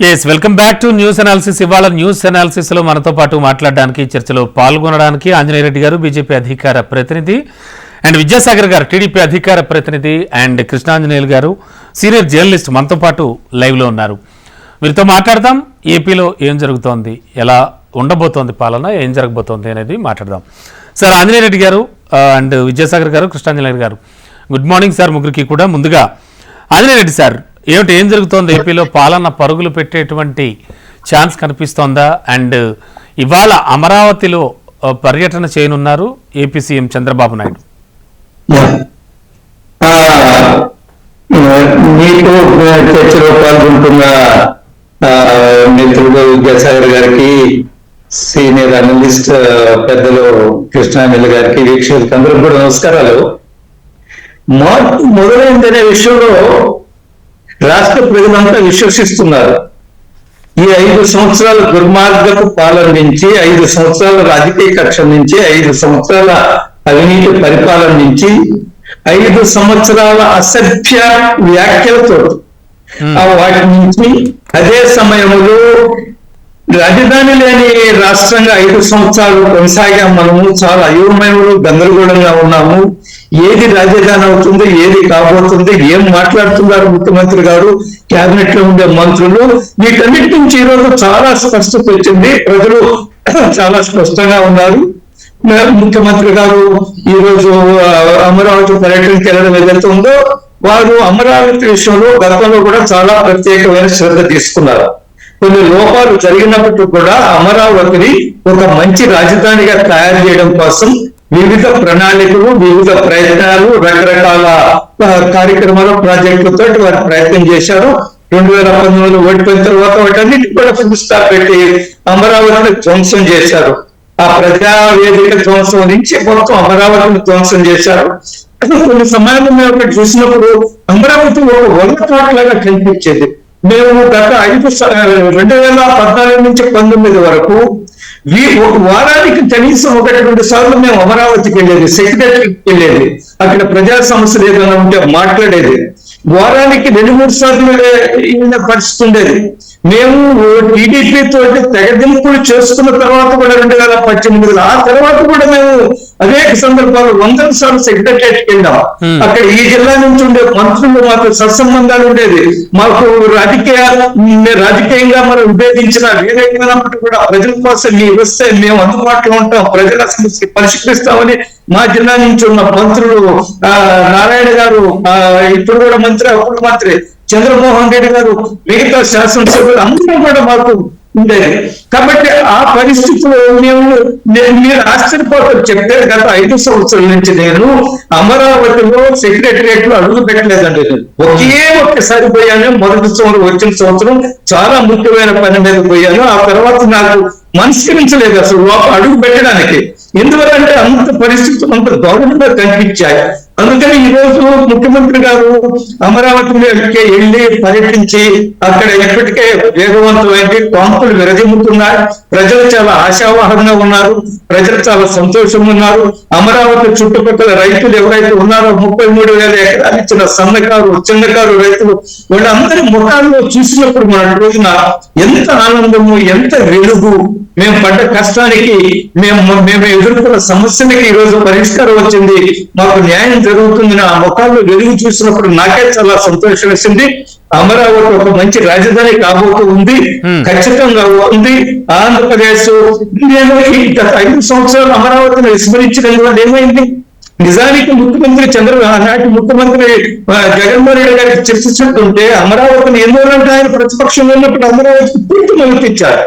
Yes welcome back to news analysis. ఇవాళ news analysis లో మనతో పాటు మాట్లాడడానికి చర్చలో పాల్గొనడానికి ఆంజనేయ రెడ్డి గారు బీజేపీ అధికార ప్రతినిధి అండ్ విద్యాసాగర్ గారు టీడీపీ అధికార ప్రతినిధి అండ్ కృష్ణాంజనేయులు గారు సీనియర్ జర్నలిస్ట్ మనతో పాటు లైవ్ లో ఉన్నారు. వీరితో మాట్లాడదాం. ఏపీలో ఏం జరుగుతోంది, ఎలా ఉండబోతోంది పాలన, ఏం జరగబోతోంది అనేది మాట్లాడదాం. సార్ ఆంజనేయ రెడ్డి గారు అండ్ విద్యాసాగర్ గారు, కృష్ణాంజనేయులు గారు, గుడ్ మార్నింగ్ సార్ ముగ్గురికి కూడా. ముందుగా ఆంజనేయ రెడ్డి సార్, ఏం జరుగుతోంది ఏపీలో? పాలన పరుగులు పెట్టేటువంటి ఛాన్స్ కనిపిస్తోందా? అండ్ ఇవాళ అమరావతిలో పర్యటన చేయనున్నారు ఏపీ సీఎం చంద్రబాబు నాయుడు. మీకు చర్చలో పాల్గొంటున్న మిత్రుడు విద్యాసాగర్ గారికి, సీనియర్ అనలిస్ట్ పెద్దలు కృష్ణాంజలి గారికి, వీక్షకులకి అందరూ కూడా నమస్కారాలు. మొదలైందనే విషయంలో రాష్ట్ర ప్రజలంతా విశ్వసిస్తున్నారు. ఈ 5 సంవత్సరాల దుర్మార్గపు పాలన నుంచి, 5 సంవత్సరాల రాజకీయ కక్ష నుంచి, 5 సంవత్సరాల అవినీతి పరిపాలన నుంచి, 5 సంవత్సరాల అసభ్య వ్యాఖ్యలతో వాటి నుంచి, అదే సమయంలో రాజధాని లేని రాష్ట్రంగా 5 సంవత్సరాలు కొనసాగాం. మనము చాలా అయోమయంలో గందరగోళంగా ఉన్నాము. ఏది రాజధాని అవుతుంది, ఏది కాబోతుంది, ఏం మాట్లాడుతున్నారు ముఖ్యమంత్రి గారు, కేబినెట్ లో ఉండే మంత్రులు, వీటన్నిటి నుంచి ఈరోజు చాలా స్పష్టత వచ్చింది. ప్రజలు చాలా స్పష్టంగా ఉన్నారు. ముఖ్యమంత్రి గారు ఈరోజు అమరావతి పర్యటనకి వెళ్ళడం ఏదైతే ఉందో, వారు అమరావతి విషయంలో గతంలో కూడా చాలా ప్రత్యేకమైన శ్రద్ధ తీసుకున్నారు. కొన్ని లోపాలు జరిగినప్పటికీ కూడా అమరావతిని ఒక మంచి రాజధానిగా తయారు చేయడం కోసం వివిధ ప్రణాళికలు, వివిధ ప్రయత్నాలు, రకరకాల కార్యక్రమాలు, ప్రాజెక్టులతో వారు ప్రయత్నం చేశారు. 2019లో ఓడిపోయిన తర్వాత వాటన్నిటి కూడా ఫుల్ స్టాప్ పెట్టి అమరావతిని ధ్వంసం చేశారు. ఆ ప్రజా వేదిక ధ్వంసం నుంచి మొత్తం అమరావతిని ధ్వంసం చేశారు. కొన్ని సమయాల్లో మేము అక్కడ చూసినప్పుడు అమరావతి ఒక వల్లతోటలాగా కనిపించేది. మేము గత 2014 నుంచి 19 వరకు ఒక వారానికి కనీసం 1-2 సార్లు మేము అమరావతికి వెళ్ళేది, సెక్రటరీకి వెళ్ళేది, అక్కడ ప్రజా సమస్యలు ఏదైనా ఉంటే మాట్లాడేది. వారానికి 2-3 సార్లు పరిస్థితి ఉండేది. మేము టీడీపీ తోటి తెగదింపులు చేసుకున్న తర్వాత కూడా 2018లో, ఆ తర్వాత కూడా మేము అనేక సందర్భాలు 100 సార్లు సెక్రటరియట్కి వెళ్ళాం. అక్కడ ఈ జిల్లా నుంచి ఉండే మంత్రులు మాకు సత్సంబంధాలు ఉండేది. మాకు రాజకీయంగా మనం విభేదించిన వేరేమైనప్పటికీ కూడా ప్రజల కోసం మీ వస్తే మేము అందుబాటులో ఉంటాం, ప్రజల సమస్య పరిష్కరిస్తామని మా జిల్లా నుంచి ఉన్న మంత్రులు, నారాయణ గారు ఇప్పుడు కూడా మంత్రి, అప్పుడు మంత్రి చంద్రమోహన్ రెడ్డి గారు, మిగతా శాసనసభ్యులు అందరూ కూడా మాకు ఉండేది. కాబట్టి ఆ పరిస్థితిలో మీరు ఆశ్చర్యపోతారు చెప్తే, గత 5 సంవత్సరాల నుంచి నేను అమరావతిలో సెక్రటరియట్ లో అడుగు పెట్టలేదండి. ఒక్కసారి పోయాను. మొదటి సంవత్సరం, వచ్చిన సంవత్సరం చాలా ముఖ్యమైన పని మీద పోయాను. ఆ తర్వాత నాకు మనస్కరించలేదు అసలు అడుగు పెట్టడానికి. ఎందువల్లంటే అంత పరిస్థితులు అంత దారుణంగా కనిపించాయి. అందుకని ఈ రోజు ముఖ్యమంత్రి గారు అమరావతికి వెళ్ళి పర్యటించి అక్కడ ఇప్పటికే వేగవంతమైంది, కాంపులు విరజిమ్ముతున్నాయి. ప్రజలు చాలా ఆశావాహంగా ఉన్నారు, ప్రజలు చాలా సంతోషంగా ఉన్నారు. అమరావతి చుట్టుపక్కల రైతులు ఎవరైతే ఉన్నారో 33,000 ఎకరాలు ఇచ్చిన సన్నకారు, చిన్నకారు రైతులు, వాళ్ళందరి ముఖాల్లో చూసినప్పుడు మన రోజున ఎంత ఆనందము, ఎంత వెలుగు, మేము పడ్డ కష్టానికి, మేము ఎదుర్కొన్న సమస్యలకి ఈ రోజు పరిష్కారం వచ్చింది, మాకు న్యాయం జరుగుతుంది. ఆ ముఖాల్లో వెలుగు చూసినప్పుడు నాకే చాలా సంతోషం వేసింది. అమరావతి ఒక మంచి రాజధాని కాబోతూ ఉంది, ఖచ్చితంగా ఉంది. ఆంధ్రప్రదేశ్ నేను గత 5 సంవత్సరాలు అమరావతిని విస్మరించడం వల్ల ఏమైంది? నిజానికి ఆనాటి ముఖ్యమంత్రి జగన్మోహన్ రెడ్డి గారికి చర్చించుకుంటే అమరావతిని ఎందుకంటే ఆయన ప్రతిపక్షంలో ఉన్నప్పుడు అమరావతికి పూర్తి మద్దతు ఇచ్చారు.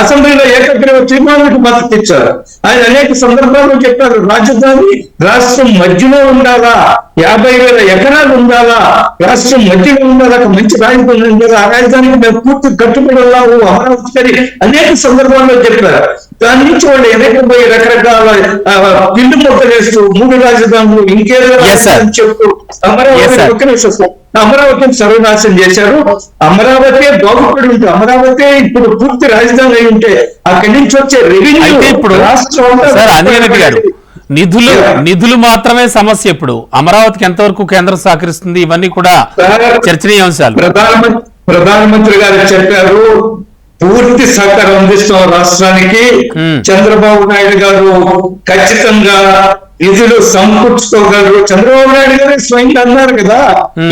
అసెంబ్లీలో ఏకగ్రీవ తీర్మానానికి మద్దతు ఇచ్చారు. ఆయన అనేక సందర్భాల్లో చెప్పారు, రాజధాని రాష్ట్రం మధ్యలో ఉండాలా, 50,000 ఎకరాలు ఉండాలా, రాష్ట్రం మధ్యలో ఉండాలా, మంచి రాజధాని ఉండాలా, ఆ రాజధానికి మేము పూర్తి కట్టుబడి ఉన్నాము అమరావతి అనేక సందర్భాల్లో చెప్పారు. దాని నుంచి వాళ్ళు వెనక్కిపోయి రకరకాల పిల్లు మొక్కలు వేస్తూ 3 రాజధానులు ఇంకేదో చెప్తూ అమరావతిని సర్వనాశనం చేశారు. అమరావతి బాగుపడి ఉంటే, అమరావతి ఇప్పుడు పూర్తి రాజధాని అయి ఉంటే అక్కడి నుంచి వచ్చే రెవెన్యూ ఇప్పుడు రాష్ట్రం నిధులు మాత్రమే సమస్య. ఇప్పుడు అమరావతికి ఎంతవరకు కేంద్రం సహకరిస్తుంది, ఇవన్నీ కూడా చర్చనీయాంశాలు. ప్రధానమంత్రి గారు చెప్పారు, పూర్తి సహకారం అందిస్తాం రాష్ట్రానికి. చంద్రబాబు నాయుడు గారు ఖచ్చితంగా నిధులు సమకూర్చుకోగలరు. చంద్రబాబు నాయుడు గారు స్వయంగా అన్నారు కదా,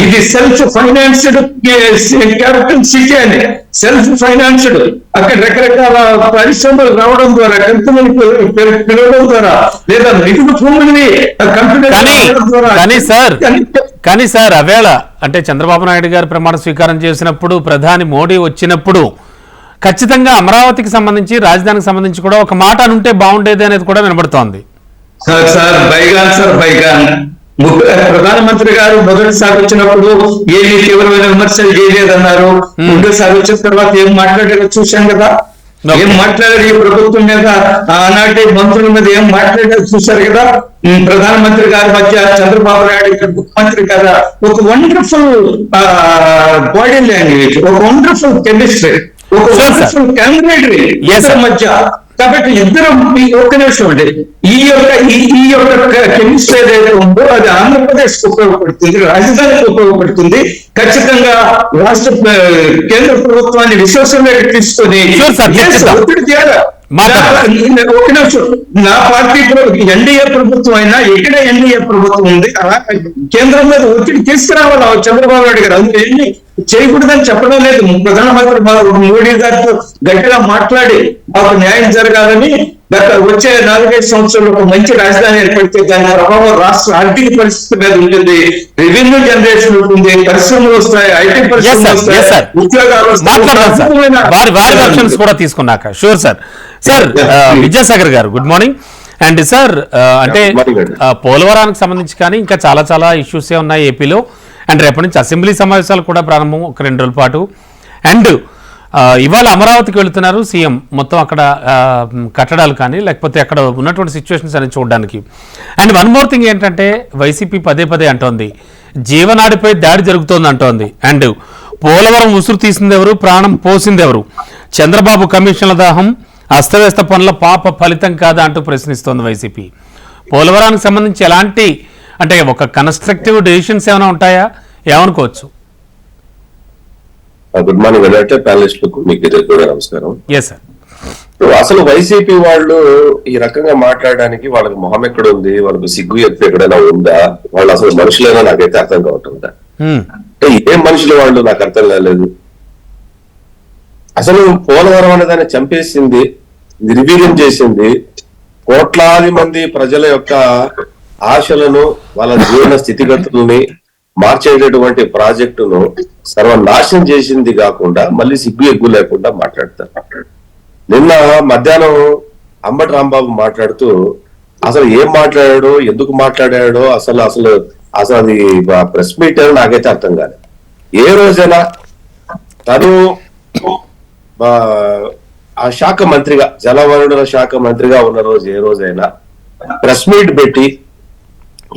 ఇది సెల్ఫ్ ఫైనాన్స్డ్ క్యాపిటల్ సిటీ అని. సెల్ఫ్ ఫైనాన్స్డ్, అక్కడ రకరకాల పరిశ్రమలు రావడం ద్వారా, కంపెనీలు పిలవడం ద్వారా, లేదా నిధులు భూముల్ని కానీ సార్ అవేళ అంటే చంద్రబాబు నాయుడు గారు ప్రమాణ స్వీకారం చేసినప్పుడు, ప్రధాని మోడీ వచ్చినప్పుడు ఖచ్చితంగా అమరావతికి సంబంధించి, రాజధానికి సంబంధించి కూడా ఒక మాట అనుంటే బాగుండేది అనేది కూడా వినబడుతోంది. బైగాన్ ప్రధానమంత్రి గారు మొదటిసారి వచ్చినప్పుడు ఏమి తీవ్రమైన విమర్శలు చేయలేదన్నారు. రెండోసారి వచ్చిన తర్వాత ఏం మాట్లాడారో చూశాం కదా. ఏం మాట్లాడారు ఈ ప్రభుత్వం మీద, ఆనాటి మంత్రుల మీద ఏం మాట్లాడారు చూశారు కదా. ప్రధానమంత్రి గారి మధ్య చంద్రబాబు నాయుడు ముఖ్యమంత్రి కదా, ఒక వండర్ఫుల్ బాడీ లాంగ్వేజ్, ఒక వండర్ఫుల్ కెమిస్ట్రీ, ఒక వండర్ఫుల్ కాంబినేటరీ మధ్య. కాబట్టి ఇద్దరు ఒక్క నిమిషం అండి, ఈ యొక్క కెమిస్ట్రీ ఏదైతే ఉందో అది ఆంధ్రప్రదేశ్ కు ఉపయోగపడుతుంది, రాజధానికి ఉపయోగపడుతుంది. ఖచ్చితంగా రాష్ట్ర కేంద్ర ప్రభుత్వాన్ని విశ్వసనీయంగా తీసుకొని ఒత్తిడి చేయాలి. ఒక నిమిషం, నా పార్టీ ఎన్డీఏ ప్రభుత్వం అయినా ఎక్కడ ఎన్డీఏ ప్రభుత్వం ఉంది, అలా కేంద్రం మీద ఒత్తిడి తీసుకురావాలి చంద్రబాబు నాయుడు గారు. అందులో ఎన్ని చేయకూడదని చెప్పడం లేదు. ప్రధానమంత్రి మోడీ గారితో గట్టిగా మాట్లాడి మాకు న్యాయం జరగాలని, వచ్చే 4-5 సంవత్సరాలు ఒక మంచి రాజధాని ఏర్పడితే దాని ప్రభావం రాష్ట్ర ఆర్థిక పరిస్థితి మీద ఉంటుంది, రెవెన్యూ జనరేషన్ ఉంటుంది, పరిశ్రమలు వస్తాయి, ఐటీ పరిశ్రమలు వస్తాయి, ఉద్యోగాలు వస్తాయి. కూడా తీసుకున్నాక షూర్ సార్. సార్ విద్యాసాగర్ గారు గుడ్ మార్నింగ్. అండ్ సార్ అంటే పోలవరానికి సంబంధించి కానీ ఇంకా చాలా చాలా ఇష్యూస్ ఉన్నాయి ఏపీలో. అండ్ రేపటి నుంచి అసెంబ్లీ సమావేశాలు కూడా ప్రారంభం, ఒక 2 రోజుల పాటు. అండ్ ఇవాళ అమరావతికి వెళుతున్నారు సీఎం, మొత్తం అక్కడ కట్టడాలు కానీ లేకపోతే అక్కడ ఉన్నటువంటి సిచ్యువేషన్స్ అని చూడడానికి. అండ్ వన్ మోర్ థింగ్ ఏంటంటే, వైసీపీ పదే అంటోంది జీవనాడిపై దాడి జరుగుతోంది అంటోంది. అండ్ పోలవరం ఉసురు తీసింది ఎవరు, ప్రాణం పోసింది ఎవరు? చంద్రబాబు కమిషన్ల దాహం అస్తవ్యస్త పనుల పాప ఫలితం కాదా అంటూ ప్రశ్నిస్తోంది వైసీపీ. పోలవరానికి సంబంధించి ఎలాంటి అంటే ఒక కన్స్ట్రక్టివ్ డెసిషన్స్ ఏమైనా ఉంటాయా, ఏమనుకోవచ్చు? గుడ్ మార్నింగ్ అంటే ప్యానలిస్టులకు మీకు కూడా నమస్కారం. Yes sir. అసలు వైసీపీ వాళ్ళు ఈ రకంగా మాట్లాడడానికి వాళ్ళకి మొహం ఎక్కడ ఉంది, వాళ్ళకి సిగ్గు ఎత్తు ఎక్కడైనా ఉందా, వాళ్ళు అసలు మనుషులైనా నాకైతే అర్థం కావట్లేదా. అంటే ఏం మనుషులు వాళ్ళు నాకు అర్థం కాలేదు. అసలు పోలవరం అనే దాన్ని చంపేసింది, నిర్వీర్యం చేసింది, కోట్లాది మంది ప్రజల యొక్క ఆశలను, వాళ్ళ జీవన స్థితిగతుల్ని మార్చేటటువంటి ప్రాజెక్టును సర్వనాశనం చేసింది కాకుండా మళ్ళీ సిగ్గు ఎగ్గు లేకుండా మాట్లాడతారు. నిన్న మధ్యాహ్నం అంబటి రాంబాబు మాట్లాడుతూ అసలు ఏం మాట్లాడాడో, ఎందుకు మాట్లాడాడో అసలు అసలు అసలు అది ప్రెస్ మీట్ నాకైతే అర్థం కాలేదు. ఏ రోజైనా తను ఆ శాఖ మంత్రిగా, జలవనరుల శాఖ మంత్రిగా ఉన్న రోజు ఏ రోజైనా ప్రెస్ మీట్ పెట్టి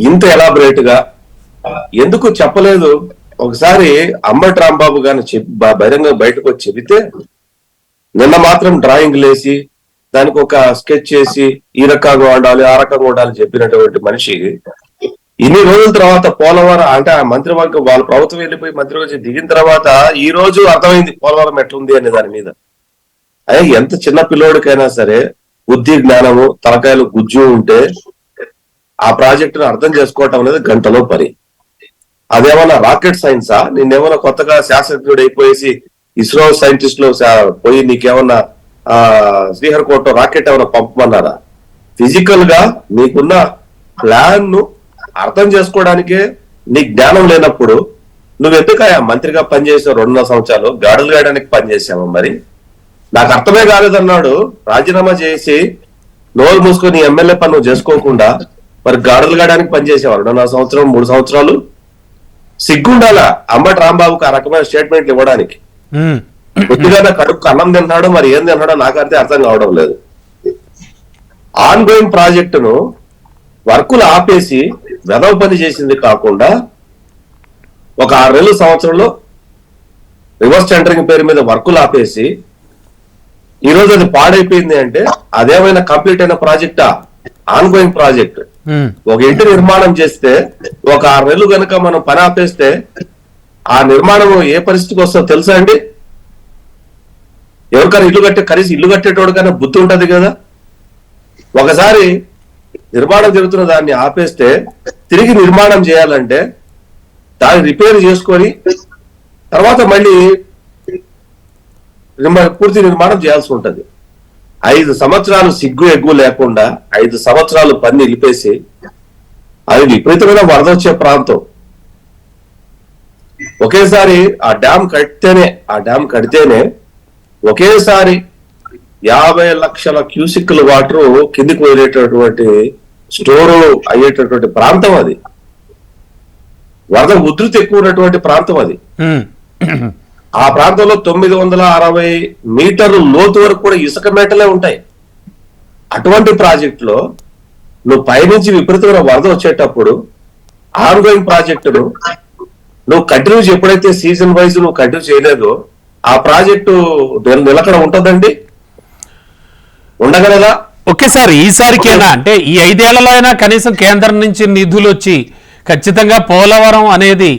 ఇంత ఎలాబరేట్ గా ఎందుకు చెప్పలేదు? ఒకసారి అంబటి రాంబాబు గారిని బహిరంగ బయటకు వచ్చి చెబితే, నిన్న మాత్రం డ్రాయింగ్ లేసి దానికి ఒక స్కెచ్ చేసి ఈ రకంగా ఉండాలి, ఆ రకంగా ఉండాలి చెప్పినటువంటి మనిషి ఇన్ని రోజుల తర్వాత పోలవరం అంటే ఆ మంత్రివర్గం వాళ్ళ ప్రభుత్వం వెళ్ళిపోయి మంత్రి వచ్చి దిగిన తర్వాత ఈ రోజు అర్థమైంది పోలవరం ఎట్లుంది అనే దాని మీద. అదే ఎంత చిన్న పిల్లోడికైనా సరే బుద్ధి, జ్ఞానము, తలకాయలు గుజ్జు ఉంటే ఆ ప్రాజెక్టును అర్థం చేసుకోవటం అనేది గంటలో పని. అదేమన్నా రాకెట్ సైన్సా? నిన్నేమన్నా కొత్తగా శాస్త్రజ్ఞుడు అయిపోయేసి ఇస్రో సైంటిస్టులు పోయి నీకేమన్నా శ్రీహరికోట రాకెట్ ఏమన్నా పంపమన్నారా? ఫిజికల్ గా నీకున్న ప్లాన్ ను అర్థం చేసుకోవడానికే నీ జ్ఞానం లేనప్పుడు నువ్వెందుకు మంత్రిగా పనిచేసావు 2.5 సంవత్సరాలు? గాడులు గాయడానికి పనిచేసావా? మరి నాకు అర్థమే కాలేదన్నాడు. రాజీనామా చేసి నోరు మూసుకొని ఎమ్మెల్యే పని నువ్వు చేసుకోకుండా మరి గాడులు గాయడానికి పనిచేసావా 2.5 సంవత్సరం 3 సంవత్సరాలు? సిగ్గుండాలా అంబటి రాంబాబుకి ఆ రకమైన స్టేట్మెంట్లు ఇవ్వడానికి? కొద్దిగా కడుపు అన్నం తిన్నాడో మరి ఏం తిన్నాడో నాకైతే అర్థం కావడం లేదు. ఆన్ గోయింగ్ ప్రాజెక్టును వర్కులు ఆపేసి వెదవ పని చేసింది కాకుండా ఒక 6 నెలల సంవత్సరంలో రివర్స్ టెండరింగ్ పేరు మీద వర్కులు ఆపేసి ఈ రోజు అది పాడైపోయింది అంటే అదేమైనా కంప్లీట్ అయిన ప్రాజెక్టా? On going project. ఉమ్, ఒక ఇంటి నిర్మాణం చేస్తే ఒక 6 నెలలు కనుక మనం పని ఆపేస్తే ఆ నిర్మాణం ఏ పరిస్థితికి వస్తుందో తెలుసా అండి? ఎవరికైనా కనీసం ఇల్లు కట్టేటోడికైనా బుద్ధి ఉంటది కదా. ఒకసారి నిర్మాణం జరుగుతున్న దాన్ని ఆపేస్తే తిరిగి నిర్మాణం చేయాలంటే దాన్ని రిపేర్ చేసుకొని తర్వాత మళ్ళీ పూర్తి నిర్మాణం చేయాల్సి ఉంటది. 5 సంవత్సరాలు సిగ్గు ఎగ్గు లేకుండా 5 సంవత్సరాలు పని నిలిపేసి అది విపరీతమైన వరద వచ్చే ప్రాంతం. ఒకేసారి ఆ డ్యామ్ కడితేనే ఒకేసారి 50 లక్షల క్యూసిక్ల వాటర్ కిందికి వదిలేటటువంటి స్టోరు అయ్యేటటువంటి ప్రాంతం అది. వరద ఉధృతి ఎక్కువ ఉన్నటువంటి ప్రాంతం అది. ఉమ్, ఆ ప్రాంతంలో 960 మీటర్లు లోతు వరకు కూడా ఇసుక మేటలే ఉంటాయి. అటువంటి ప్రాజెక్టులో నువ్వు పైనుంచి విపరీతమైన వరద వచ్చేటప్పుడు ఆన్ గోయింగ్ ప్రాజెక్టును నువ్వు కంటిన్యూ ఎప్పుడైతే సీజన్ వైజ్ నువ్వు కంటిన్యూ చేయలేదో ఆ ప్రాజెక్టు నిలకడ ఉంటుందండి? ఉండగలదా? ఓకే సార్, ఈసారికేనా అంటే ఈ 5 ఏళ్లలో అయినా కనీసం కేంద్రం నుంచి నిధులు వచ్చి ఖచ్చితంగా పోలవరం అనేది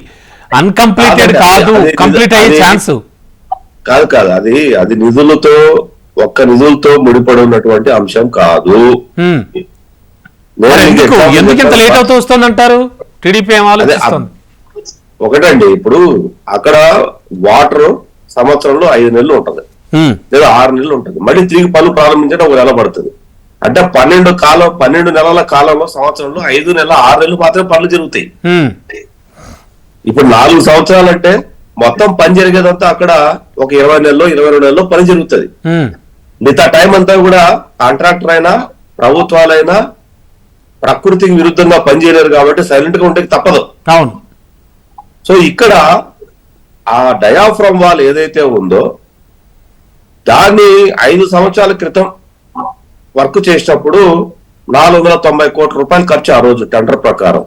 అన్కంప్లీటెడ్ కాదు, కంప్లీట్ అయ్యే ఛాన్స్ కాదు. అది నిధులతో ముడిపడి ఉన్నటువంటి అంశం కాదు. ఎందుకు ఇంత లేట్ అవుతూ వస్తుంది అంటారు? టీడీపీ ఏం ఆలోచిస్తుంది? ఒకటండి, ఇప్పుడు అక్కడ వాటర్ సంవత్సరంలో 5 నెలలు ఉంటది లేదా 6 నెలలు ఉంటది. మళ్ళీ తిరిగి పనులు ప్రారంభించడం 1 నెల పడుతుంది. అంటే 12 నెలల కాలంలో సంవత్సరంలో 5 నెలలు 6 నెలలు మాత్రమే పనులు జరుగుతాయి. ఇప్పుడు 4 సంవత్సరాలు అంటే మొత్తం పని జరిగేదంతా అక్కడ ఒక 20 నెలలో 22 నెలలో పని జరుగుతుంది. మిగతా టైం అంతా కూడా కాంట్రాక్టర్ అయినా ప్రభుత్వాలైనా ప్రకృతికి విరుద్ధంగా పనిచేయలేరు కాబట్టి సైలెంట్ గా ఉంటే తప్పదు. అవును. సో ఇక్కడ ఆ డయాఫ్రమ్ వాల్ ఏదైతే ఉందో దాన్ని 5 సంవత్సరాల క్రితం వర్క్ చేసినప్పుడు 490 కోట్ల రూపాయలు ఖర్చు ఆ రోజు టెండర్ ప్రకారం.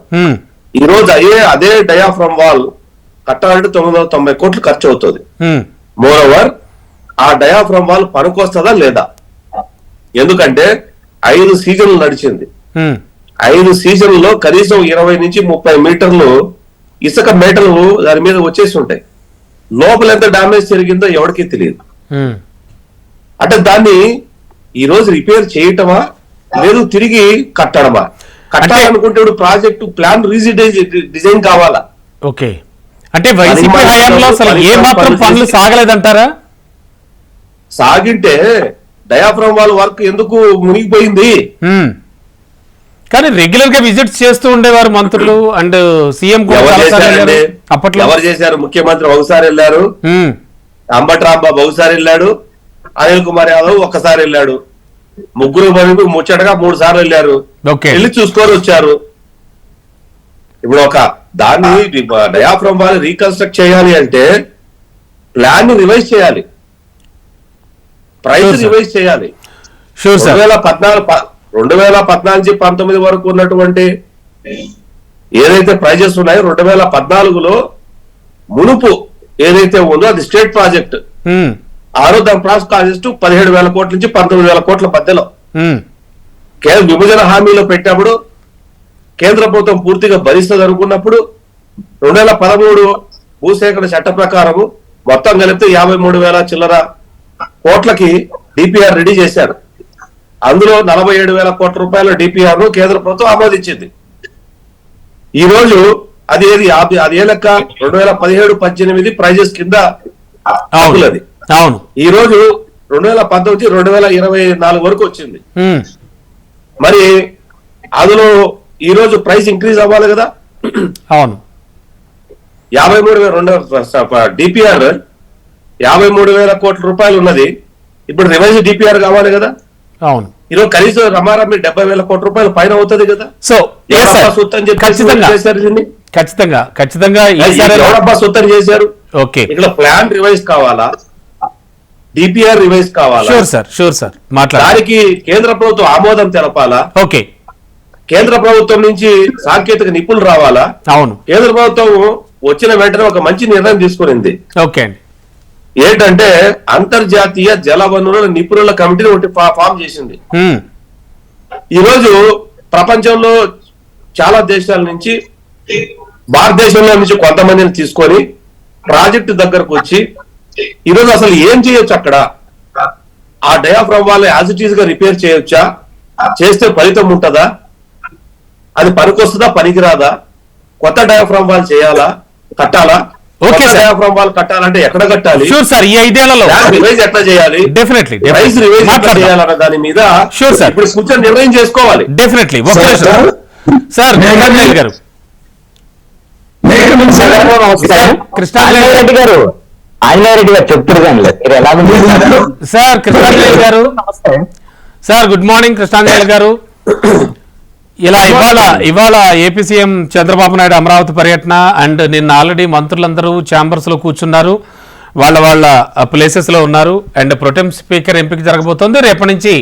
ఈ రోజు అదే డయాఫ్రమ్ వాల్ కట్టాలంటే 990 కోట్లు ఖర్చు అవుతుంది. మోరోవర్ ఆ డయాఫ్రమ్ వాల్ పనికొస్తుందా లేదా? ఎందుకంటే 5 సీజన్లు నడిచింది. 5 సీజన్లలో కనీసం 20 నుంచి 30 మీటర్లు ఇసుక మేటలు దాని మీద వచ్చేసి ఉంటాయి. లోపల ఎంత డామేజ్ జరిగిందో ఎవరికీ తెలియదు. అంటే దాన్ని ఈ రోజు రిపేర్ చేయటమా లేదు తిరిగి కట్టడమా? కట్టాలనుకుంటే ప్రాజెక్టు ప్లాన్ డిజైన్ కావాలా? ఓకే, అంటే వైసీపీ హయాంలో అసలు ఏ మాత్రం పనులు సాగలేదంటారా? సాగింటే డయాఫ్రమ్ వాల్ వర్క్ ఎందుకు మునిగిపోయింది? కానీ రెగ్యులర్ గా విజిట్స్ చేస్తూ ఉండేవారు మంత్రులు అండ్ సీఎం అప్పట్లో. ఎవరు చేశారు? ముఖ్యమంత్రి ఒకసారి వెళ్ళారు, అంబటి రాంబాబు ఒకసారి వెళ్ళాడు, అనిల్ కుమార్ యాదవ్ ఒక్కసారి వెళ్ళాడు, ముగ్గురు మనకు ముచ్చటగా 3 సార్లు వెళ్ళారు. వెళ్ళి చూసుకొని వచ్చారు. ఇప్పుడు ఒక దాన్ని డయాఫ్రమ్ వాల్ రీకన్స్ట్రక్ట్ చేయాలి అంటే ప్లాన్ ని రివైజ్ చేయాలి, ప్రైస్ రివైజ్ చేయాలి. 2014 నుంచి 19 వరకు ఉన్నటువంటి ఏదైతే ప్రైజెస్ ఉన్నాయో 2014లో మునుపు ఏదైతే ఉందో అది స్టేట్ ప్రాజెక్ట్. దాని ప్రాజెక్టు 17,000 కోట్ల నుంచి 19,000 కోట్ల మధ్యలో విభజన హామీలో పెట్టినప్పుడు కేంద్ర ప్రభుత్వం పూర్తిగా భరిస్తుంది అనుకున్నప్పుడు 2013 భూసేకరణ చట్ట ప్రకారము మొత్తం కలిపితే 53,000 చిల్లర కోట్లకి డిపిఆర్ రెడీ చేశారు. అందులో 47,000 కోట్ల రూపాయల డిపిఆర్ ను కేంద్ర ప్రభుత్వం ఆమోదించింది. ఈ రోజు అది ఏ లెక్క 2017-18 ప్రైజెస్ కింద అది. అవును. ఈ రోజు 2019 2024 వరకు వచ్చింది. మరి అందులో ఈ రోజు ప్రైస్ ఇంక్రీజ్ అవ్వాలి కదా. అవును. 53,000 డిపిఆర్ 53,000 కోట్ల రూపాయలు ఉన్నది. ఇప్పుడు రివైజ్ డిపిఆర్ కావాలి కదా. అవును. ఈరోజు కనీసం రమారమి 70,000 కోట్ల రూపాయలు పైన అవుతుంది కదా. సో ఖచ్చితంగా సొత్తని చేశారు. ఓకే, ఇక్కడ ప్లాన్ రివైజ్ కావాలా, డిపిఆర్ రివైజ్ కావాలా? షూర్ సార్ దానికి కేంద్ర ప్రభుత్వం ఆమోదం తెలపాలా? ఓకే, కేంద్ర ప్రభుత్వం నుంచి సాంకేతిక నిపుణులు రావాలా? అవును. కేంద్ర ప్రభుత్వం వచ్చిన వెంటనే ఒక మంచి నిర్ణయం తీసుకునింది. ఓకే అండి. ఏంటంటే అంతర్జాతీయ జల వనరుల నిపుణుల కమిటీని ఒకటి ఫామ్ చేసింది. ఈరోజు ప్రపంచంలో చాలా దేశాల నుంచి, భారతదేశంలో నుంచి కొంతమందిని తీసుకొని ప్రాజెక్టు దగ్గరకు వచ్చి ఈరోజు అసలు ఏం చేయొచ్చు అక్కడ, ఆ diaphragm wall as it is గా రిపేర్ చేయొచ్చా, చేస్తే ఫలితం ఉంటుందా, అది పనికొస్తుందా పనికిరాదా, కొత్త డయాఫ్రామ్ వాల్ చేయాలా కట్టాలా, డయాఫ్రామ్ వాల్ కట్టాలంటే ఎక్కడ కట్టాలి, సార్ ఈ 5 ఏళ్లలో రివైజ్ ఎట్లా చేయాలి, డెఫినెట్లీ ప్రైస్ రివైజ్ ఎట్లా చేయాలన్న దాని మీద ఇప్పుడు కూర్చొని నిర్ణయం చేసుకోవాలి. డెఫినెట్లీ సార్ గారు కృష్ణారెడ్డి గారు ఆంజనేయరెడ్డి గారు చెప్తున్నారు మీరు ఎలా సార్ కృష్ణారెడ్డి గారు సార్ గుడ్ మార్నింగ్ కృష్ణారెడ్డి గారు. ఇలా ఇవాళ ఏపీ సీఎం చంద్రబాబు నాయుడు అమరావతి పర్యటన అండ్ నిన్న ఆల్రెడీ మంత్రులందరూ ఛాంబర్స్ లో కూర్చున్నారు, వాళ్ళ ప్లేసెస్ లో ఉన్నారు అండ్ ప్రొటెం స్పీకర్ ఎంపిక జరగబోతోంది. రేపటి నుంచి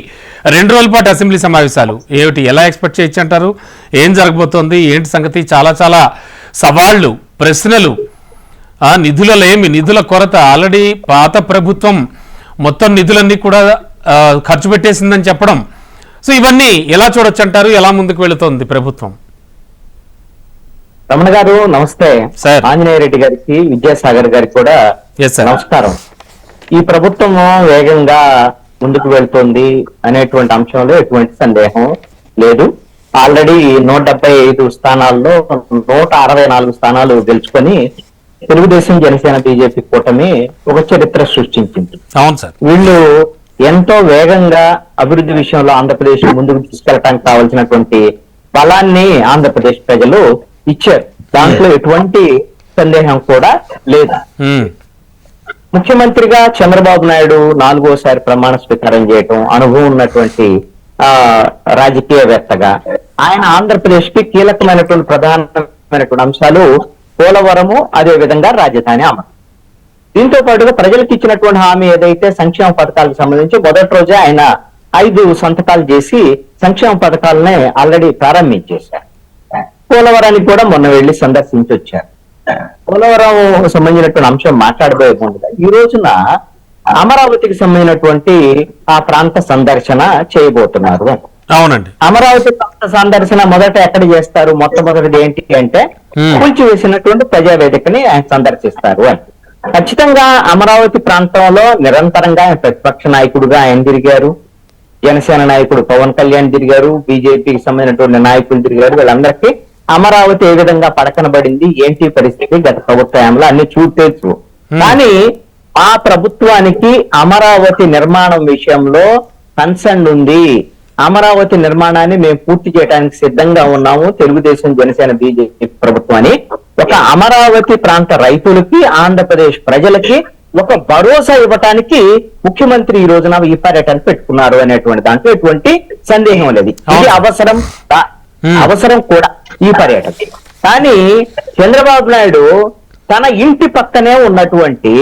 2 రోజుల పాటు అసెంబ్లీ సమావేశాలు ఏమిటి, ఎలా ఎక్స్పెక్ట్ చేయొచ్చు అంటారు, ఏం జరగబోతోంది, ఏంటి సంగతి? చాలా సవాళ్లు, ప్రశ్నలు, నిధుల కొరత, ఆల్రెడీ పాత ప్రభుత్వం మొత్తం నిధులన్నీ కూడా ఖర్చు పెట్టేసిందని చెప్పడం. సో ఇవన్నీ ఎలా చూడొచ్చు అంటారు, ఎలా ముందుకు వెళుతోంది ప్రభుత్వం? రమణ గారు నమస్తే. సార్ ఆంజనేయరెడ్డి గారికి, విద్యాసాగర్ గారికి కూడా నమస్కారం. ఈ ప్రభుత్వం వేగంగా ముందుకు వెళ్తోంది అనేటువంటి అంశంలో ఎటువంటి సందేహం లేదు. ఆల్రెడీ 175 స్థానాల్లో 164 స్థానాలు గెలుచుకొని తెలుగుదేశం, జనసేన, బీజేపీ కూటమి ఒక చరిత్ర సృష్టించింది. అవును సార్. వీళ్ళు ఎంతో వేగంగా అభివృద్ధి విషయంలో ఆంధ్రప్రదేశ్ ముందుకు తీసుకెళ్ళడానికి కావాల్సినటువంటి బలాన్ని ఆంధ్రప్రదేశ్ ప్రజలు ఇచ్చారు, దాంట్లో ఎటువంటి సందేహం కూడా లేదు. ముఖ్యమంత్రిగా చంద్రబాబు నాయుడు 4వసారి ప్రమాణ స్వీకారం చేయటం, అనుభవం ఉన్నటువంటి రాజకీయవేత్తగా ఆయన ఆంధ్రప్రదేశ్ కి కీలకమైనటువంటి ప్రధానమైనటువంటి అంశాలు పోలవరము, అదే విధంగా రాజధాని అమలు. దీంతో పాటుగా ప్రజలకు ఇచ్చినటువంటి హామీ ఏదైతే సంక్షేమ పథకాలకు సంబంధించి మొదటి రోజే ఆయన 5 సంతకాలు చేసి సంక్షేమ పథకాలనే ఆల్రెడీ ప్రారంభించేశారు. పోలవరానికి కూడా మొన్న వెళ్లి సందర్శించి వచ్చారు. పోలవరం సంబంధించినటువంటి అంశం మాట్లాడబోయే ముందుగా ఈ రోజున అమరావతికి సంబంధించినటువంటి ఆ ప్రాంత సందర్శన చేయబోతున్నారు. అవునండి. అమరావతి ప్రాంత సందర్శన మొదట ఎక్కడ చేస్తారు? మొట్టమొదటిది ఏంటి అంటే కూల్చివేసినటువంటి ప్రజావేదికని ఆయన సందర్శిస్తారు అని. ఖచ్చితంగా అమరావతి ప్రాంతంలో నిరంతరంగా ఆయన ప్రతిపక్ష నాయకుడుగా ఆయన తిరిగారు, జనసేన నాయకుడు పవన్ కళ్యాణ్ తిరిగారు, బీజేపీకి సంబంధించినటువంటి నాయకులు తిరిగారు. వీళ్ళందరికీ అమరావతి ఏ విధంగా పడకనబడింది, ఏంటి పరిస్థితి, గత ప్రభుత్వంలో అన్ని చూడవచ్చు. కానీ ఆ ప్రభుత్వానికి అమరావతి నిర్మాణం విషయంలో కన్సర్న్ ఉంది. అమరావతి నిర్మాణాన్ని మేము పూర్తి చేయడానికి సిద్ధంగా ఉన్నాము, తెలుగుదేశం, జనసేన, బీజేపీ ప్రభుత్వాన్ని. ఒక అమరావతి ప్రాంత రైతులకి, ఆంధ్రప్రదేశ్ ప్రజలకి ఒక భరోసా ఇవ్వటానికి ముఖ్యమంత్రి ఈ రోజున ఈ పర్యటన పెట్టుకున్నారు అనేటువంటి దాంట్లో ఎటువంటి సందేహం లేదు. ఇది అవసరం కూడా ఈ పర్యటన. కానీ చంద్రబాబు నాయుడు తన ఇంటి పక్కనే ఉన్నటువంటి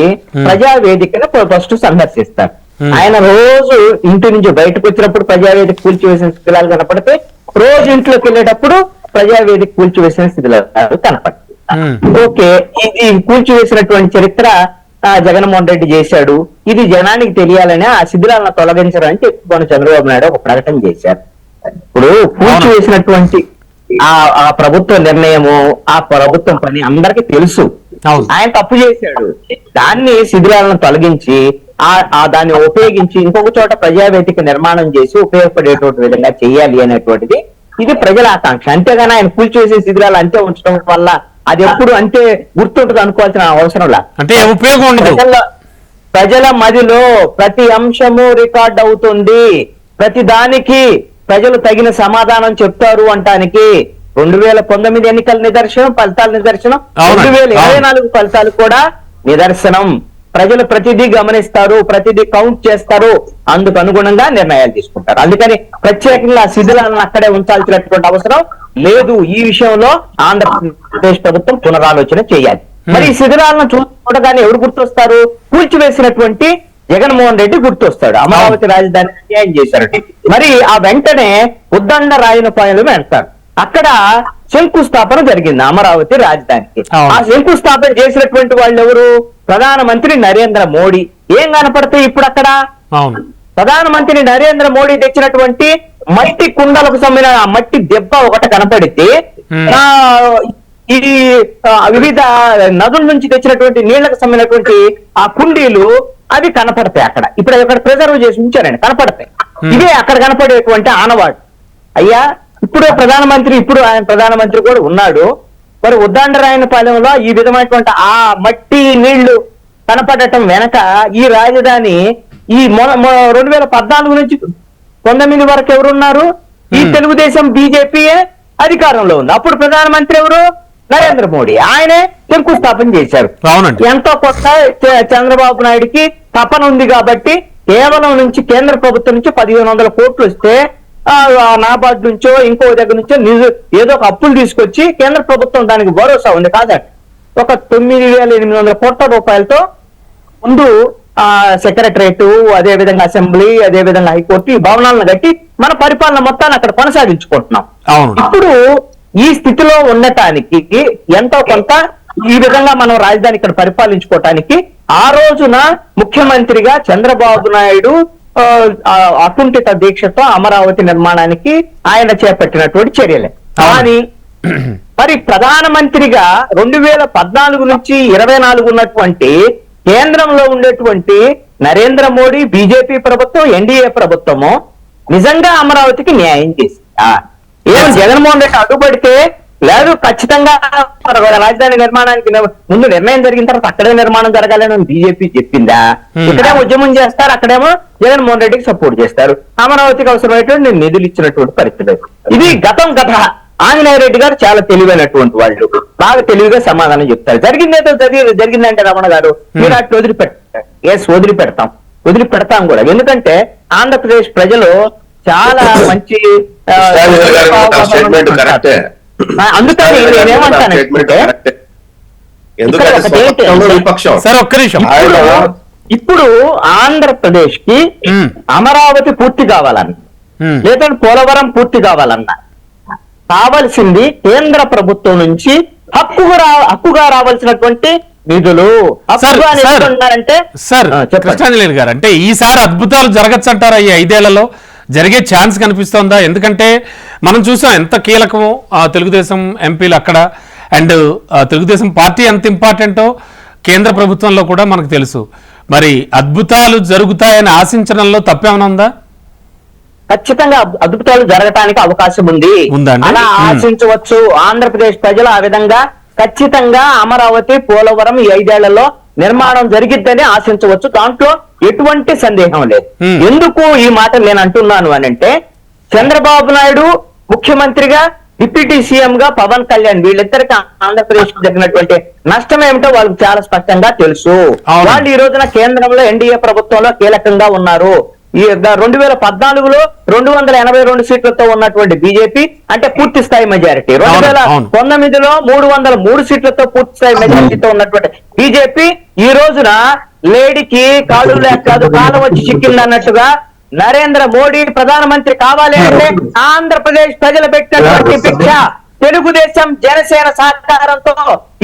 ప్రజావేదికను ఫస్ట్ సందర్శిస్తారు. ఆయన రోజు ఇంటి నుంచి బయటకు వచ్చినప్పుడు ప్రజావేదిక కూల్చివేసిన శిథిలాలు కనపడితే, రోజు ఇంట్లోకి వెళ్ళేటప్పుడు ప్రజావేదిక కూల్చివేసిన శిథిలాలు కనపడతాయి. ఓకే, ఇది కూల్చివేసినటువంటి చరిత్ర జగన్మోహన్ రెడ్డి చేశాడు, ఇది జనానికి తెలియాలని ఆ శిథిలాలను తొలగించడానికి మన చంద్రబాబు నాయుడు ఒక ప్రకటన చేశారు. ఇప్పుడు కూల్చివేసినటువంటి ఆ ప్రభుత్వ నిర్ణయము, ఆ ప్రభుత్వం పని అందరికీ తెలుసు. ఆయన తప్పు చేశాడు, దాన్ని శిథిలాలను తొలగించి దాన్ని ఉపయోగించి ఇంకొక చోట ప్రజావేదిక నిర్మాణం చేసి ఉపయోగపడేటువంటి విధంగా చేయాలి అనేటువంటిది ఇది ప్రజల ఆకాంక్ష. అంతేగాని ఆయన కూల్చివేసే శిథిలాలు అంతే ఉంచడం వల్ల అది ఎప్పుడు అంతే గుర్తుంటుంది అనుకోవాల్సిన అవసరం లేదు. అంటే ఉపయోగం ఉండదు. ప్రజల మదిలో ప్రతి అంశము రికార్డ్ అవుతుంది, ప్రతి దానికి ప్రజలు తగిన సమాధానం చెప్తారు అంటానికి 2019 ఎన్నికల నిదర్శనం, ఫలితాల నిదర్శనం, 2024 ఫలితాలు కూడా నిదర్శనం. ప్రజలు ప్రతిదీ గమనిస్తారు, ప్రతిదీ కౌంట్ చేస్తారు, అందుకు అనుగుణంగా నిర్ణయాలు తీసుకుంటారు. అందుకని ప్రత్యేకంగా శిథిలాలను అక్కడే ఉంచాల్సినటువంటి అవసరం లేదు. ఈ విషయంలో ఆంధ్రప్రదేశ్ ప్రభుత్వం పునరాలోచన చేయాలి. మరి ఈ శిథిలాలను చూడగానే ఎవరు గుర్తొస్తారు? కూల్చివేసినటువంటి జగన్మోహన్ రెడ్డి గుర్తొస్తాడు. అమరావతి రాజధాని అన్యాయం చేశారండి. మరి ఆ వెంటనే ఉద్దండ రాయనపాయలు వెళ్తారు. అక్కడ శంకుస్థాపన జరిగింది అమరావతి రాజధానికి. ఆ శంకుస్థాపన చేసినటువంటి వాళ్ళు ఎవరు? ప్రధానమంత్రి నరేంద్ర మోడీ. ఏం కనపడతాయి ఇప్పుడు అక్కడ? ప్రధానమంత్రి నరేంద్ర మోడీ తెచ్చినటువంటి మట్టి కుండలకు సంబంధించిన ఆ మట్టి దెబ్బ ఒకటి కనపడితే ఆ, ఈ వివిధ నదుల నుంచి తెచ్చినటువంటి నీళ్లకు సంబంధించినటువంటి ఆ కుండీలు అవి కనపడతాయి అక్కడ. ఇప్పుడు అక్కడ ప్రిజర్వ్ చేసి ఉంచారండి, కనపడతాయి. ఇవే అక్కడ కనపడేటువంటి ఆనవాడు. అయ్యా ఇప్పుడు ఆయన ప్రధానమంత్రి కూడా ఉన్నాడు. మరి ఉద్దండరాయనపాలెంలో ఈ విధమైనటువంటి ఆ మట్టి నీళ్లు కనపడటం వెనక ఈ రాజధాని ఈ 2014 నుంచి 19 వరకు ఎవరున్నారు? ఈ తెలుగుదేశం బీజేపీయే అధికారంలో ఉంది. అప్పుడు ప్రధానమంత్రి ఎవరు? నరేంద్ర మోడీ. ఆయనే శంకుస్థాపన చేశారు. అవునండి. ఎంతో కొత్త చంద్రబాబు నాయుడికి తపన ఉంది కాబట్టి కేవలం నుంచి కేంద్ర ప్రభుత్వం నుంచి 1500 కోట్లు వస్తే నాబార్డు నుంచో ఇంకో దగ్గర నుంచో ఏదో ఒక అప్పులు తీసుకొచ్చి కేంద్ర ప్రభుత్వం దానికి భరోసా ఉంది కాదండి. ఒక 9,800 కోట్ల రూపాయలతో ముందు సెక్రటరేట్, అదే విధంగా అసెంబ్లీ, అదే విధంగా హైకోర్టు ఈ భవనాలను కట్టి మన పరిపాలన మొత్తాన్ని అక్కడ కొనసాగించుకుంటున్నాం. ఇప్పుడు ఈ స్థితిలో ఉండటానికి ఎంతో కొంత ఈ విధంగా మనం రాజధాని ఇక్కడ పరిపాలించుకోవటానికి ఆ రోజున ముఖ్యమంత్రిగా చంద్రబాబు నాయుడు అకుంఠిత దీక్షతో అమరావతి నిర్మాణానికి ఆయన చేపట్టినటువంటి చర్యలే. కానీ మరి ప్రధానమంత్రిగా 2014 నుంచి 24 ఉన్నటువంటి కేంద్రంలో ఉండేటువంటి నరేంద్ర మోడీ బీజేపీ ప్రభుత్వం, ఎన్డీఏ ప్రభుత్వము నిజంగా అమరావతికి న్యాయం చేసిందా? ఏం జగన్మోహన్ రెడ్డి అడ్డుపడితే లేదు ఖచ్చితంగా రాజధాని నిర్మాణానికి ముందు నిర్ణయం జరిగిన తర్వాత అక్కడే నిర్మాణం జరగాలని బీజేపీ చెప్పిందా? ఇక్కడేమో ఉద్యమం చేస్తారు, అక్కడేమో జగన్మోహన్ రెడ్డికి సపోర్ట్ చేస్తారు. అమరావతికి అవసరమైనటువంటి నిధులు ఇచ్చినటువంటి పరిస్థితి. ఇది గతం కథ. ఆంజనేయ రెడ్డి గారు చాలా తెలివైనటువంటి వాళ్ళు, బాగా తెలివిగా సమాధానం చెప్తారు. జరిగిందేదో జరిగిందంటే రమణ గారు మీరు అట్లా వదిలిపెడతాం, వదిలిపెడతాం కూడా. ఎందుకంటే ఆంధ్రప్రదేశ్ ప్రజలు చాలా మంచి అందుకని నేనేమంటానంటే ఇప్పుడు ఆంధ్రప్రదేశ్ కి అమరావతి పూర్తి కావాలన్నా లేదంటే పోలవరం పూర్తి కావాలన్నా కావలసింది కేంద్ర ప్రభుత్వం నుంచి హక్కుగా రావాల్సినటువంటి నిధులు. అంటే సార్ కృష్ణాంజలి గారు, అంటే ఈసారి అద్భుతాలు జరగచ్చు అంటారా? ఈ 5 ఏళ్లలో జరిగే ఛాన్స్ కనిపిస్తోందా? ఎందుకంటే మనం చూసాం ఎంత కీలకమో తెలుగుదేశం ఎంపీలు అక్కడ, అండ్ తెలుగుదేశం పార్టీ ఎంత ఇంపార్టెంటో కేంద్ర ప్రభుత్వంలో కూడా మనకు తెలుసు. మరి అద్భుతాలు జరుగుతాయని ఆశించడంలో తప్పేమైనా ఉందా? ఖచ్చితంగా అద్భుతాలు జరగటానికి అవకాశం ఉంది, అలా ఆశించవచ్చు. ఆంధ్రప్రదేశ్ ప్రజలు ఆ విధంగా ఖచ్చితంగా అమరావతి, పోలవరం ఈ 5 ఏళ్లలో నిర్మాణం జరిగిద్దని ఆశించవచ్చు. దాంట్లో ఎటువంటి సందేహం లేదు. ఎందుకు ఈ మాట నేను అంటున్నాను అని అంటే, చంద్రబాబు నాయుడు ముఖ్యమంత్రిగా, డిప్యూటీ సీఎం గా పవన్ కళ్యాణ్ వీళ్ళిద్దరికి ఆంధ్రప్రదేశ్ కు జరిగినటువంటి నష్టం ఏమిటో వాళ్ళకి చాలా స్పష్టంగా తెలుసు. వాళ్ళు ఈ రోజున కేంద్రంలో ఎన్డీఏ ప్రభుత్వంలో కీలకంగా ఉన్నారు. ఈ 2014లో 282 సీట్లతో ఉన్నటువంటి బీజేపీ అంటే పూర్తి స్థాయి మెజారిటీ, 2019లో 303 సీట్లతో పూర్తి స్థాయి మెజారిటీతో ఉన్నటువంటి బీజేపీ ఈ రోజున లేడీకి కాళ్ళు లేక కాదు కాలం వచ్చి చిక్కింది అన్నట్టుగా నరేంద్ర మోడీ ప్రధానమంత్రి కావాలి అంటే ఆంధ్రప్రదేశ్ ప్రజలు పెట్టినటువంటి భిక్ష తెలుగుదేశం జనసేన సహకారంతో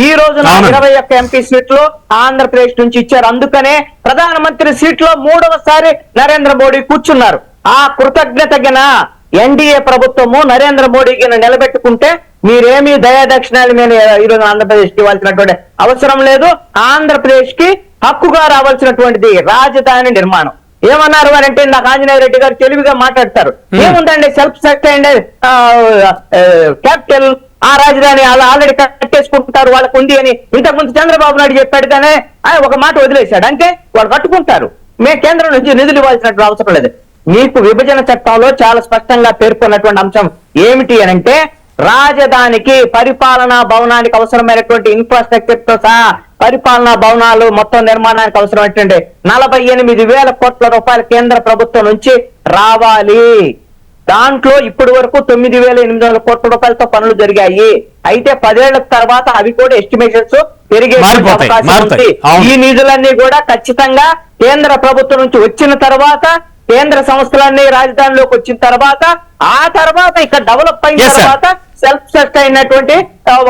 ఈ రోజున 21 ఎంపీ సీట్లు ఆంధ్రప్రదేశ్ నుంచి ఇచ్చారు. అందుకనే ప్రధానమంత్రి సీట్లో 3వసారి నరేంద్ర మోడీ కూర్చున్నారు. ఆ కృతజ్ఞతగిన ఎన్డీఏ ప్రభుత్వము నరేంద్ర మోడీకి నిలబెట్టుకుంటే మీరేమీ దయాదక్షిణాలు మీద ఈరోజు ఆంధ్రప్రదేశ్ కి ఇవ్వాల్సినటువంటి అవసరం లేదు. ఆంధ్రప్రదేశ్ కి హక్కుగా రావాల్సినటువంటిది రాజధాని నిర్మాణం. ఏమన్నారు అని అంటే నాకు ఆంజనేయ రెడ్డి గారు తెలివిగా మాట్లాడతారు. ఏముందండి, సెల్ఫ్ సస్టైన్డ్ క్యాపిటల్, ఆ రాజధాని అలా ఆల్రెడీ కట్టేసుకుంటారు, వాళ్ళకు ఉంది అని ఇంతకుముందు చంద్రబాబు నాయుడు చెప్పాడు. కానీ ఆయన ఒక మాట వదిలేశాడు, అంటే వాళ్ళు కట్టుకుంటారు, మేము కేంద్రం నుంచి నిధులు ఇవ్వాల్సినటువంటి అవసరం లేదు. మీకు విభజన చట్టంలో చాలా స్పష్టంగా పేర్కొన్నటువంటి అంశం ఏమిటి అని అంటే, రాజధానికి పరిపాలనా భవనానికి అవసరమైనటువంటి ఇన్ఫ్రాస్ట్రక్చర్ తో సహా పరిపాలనా భవనాలు మొత్తం నిర్మాణానికి అవసరమైనటువంటి 48,000 కోట్ల రూపాయలు కేంద్ర ప్రభుత్వం నుంచి రావాలి. దాంట్లో ఇప్పటి వరకు 9,800 కోట్ల రూపాయలతో పనులు జరిగాయి. అయితే 10 ఏళ్ల తర్వాత అవి కూడా ఎస్టిమేషన్స్ పెరిగే అవకాశం ఉంది. ఈ నిధులన్నీ కూడా ఖచ్చితంగా కేంద్ర ప్రభుత్వం నుంచి వచ్చిన తర్వాత, కేంద్ర సంస్థలన్నీ రాజధానిలోకి వచ్చిన తర్వాత, ఆ తర్వాత ఇక్కడ డెవలప్ అయిన తర్వాత సెల్ఫ్ సస్టైన్ అయినటువంటి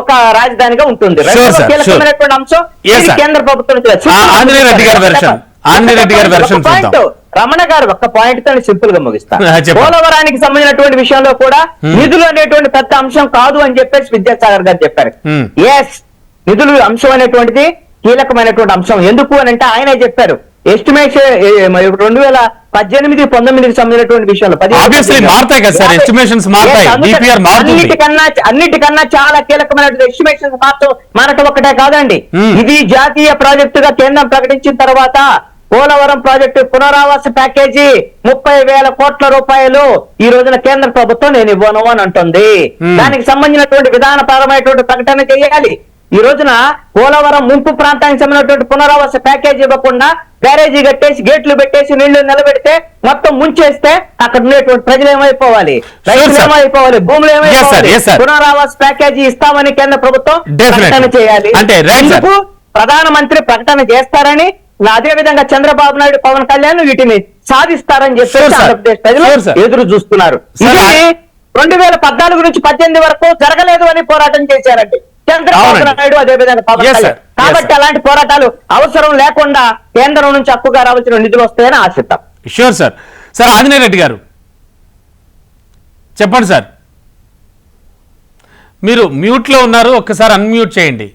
ఒక రాజధానిగా ఉంటుంది. కీలకమైనటువంటి అంశం కేంద్ర ప్రభుత్వం. రమణ గారు ఒక్క పాయింట్ తో సింపుల్ గా ముగిస్తా. చెప్పండి. పోలవరానికి సంబంధించినటువంటి విషయంలో కూడా నిధులు అనేటువంటి పెద్ద అంశం కాదు అని చెప్పేసి విద్యాసాగర్ గారు చెప్పారు. ఎస్, నిధులు అంశం అనేటువంటిది కీలకమైనటువంటి అంశం. ఎందుకు అని అంటే ఆయనే చెప్పారు, ఎస్టిమేషన్ 2018-19 సంబంధించినటువంటి విషయంలో మారుతాయి కదా సార్, ఎస్టిమేషన్స్ మారుతాయి, DPR మారుతుంది. అన్నిటికన్నా చాలా కీలకమైనటువంటి ఎస్టిమేషన్స్ మారటం ఒక్కటే కాదండి. ఇది జాతీయ ప్రాజెక్టుగా కేంద్రం ప్రకటించిన తర్వాత పోలవరం ప్రాజెక్టు పునరావాస ప్యాకేజీ 30,000 కోట్ల రూపాయలు ఈ రోజున కేంద్ర ప్రభుత్వం నేను ఇవ్వను అని అంటుంది. దానికి సంబంధించినటువంటి విధానపరమైనటువంటి ప్రకటన చేయాలి. ఈ రోజున పోలవరం ముంపు ప్రాంతానికి సంబంధించినటువంటి పునరావాస ప్యాకేజీ ఇవ్వకుండా బ్యారేజీ కట్టేసి గేట్లు పెట్టేసి నీళ్లు నిలబెడితే మొత్తం ముంచేస్తే అక్కడ ఉండేటువంటి ప్రజలు ఏమైపోవాలి, రైతులు ఏమైపోవాలి, భూములు ఏమైపోవాలి. పునరావాస ప్యాకేజీ ఇస్తామని కేంద్ర ప్రభుత్వం ప్రకటన చేయాలి. ఎందుకు ప్రధానమంత్రి ప్రకటన చేస్తారని, అదే విధంగా చంద్రబాబు నాయుడు, పవన్ కళ్యాణ్ వీటిని సాధిస్తారని చెప్పేసి ఆంధ్రప్రదేశ్ ప్రజలు ఎదురు చూస్తున్నారు. ఇది 2014 నుంచి 18 వరకు జరగలేదు అని పోరాటం చేశారండి చంద్రబాబు నాయుడు, అదే విధంగా పవన్ కళ్యాణ్. కాబట్టి అలాంటి పోరాటాలు అవసరం లేకుండా కేంద్రం నుంచి హక్కుగా రావాల్సిన నిధులు వస్తాయని ఆశిద్దాం. Sure sir. Sir Anjaneya Reddy గారు చెప్పండి సార్, మీరు మ్యూట్ లో ఉన్నారు, ఒక్కసారి అన్మ్యూట్ చేయండి.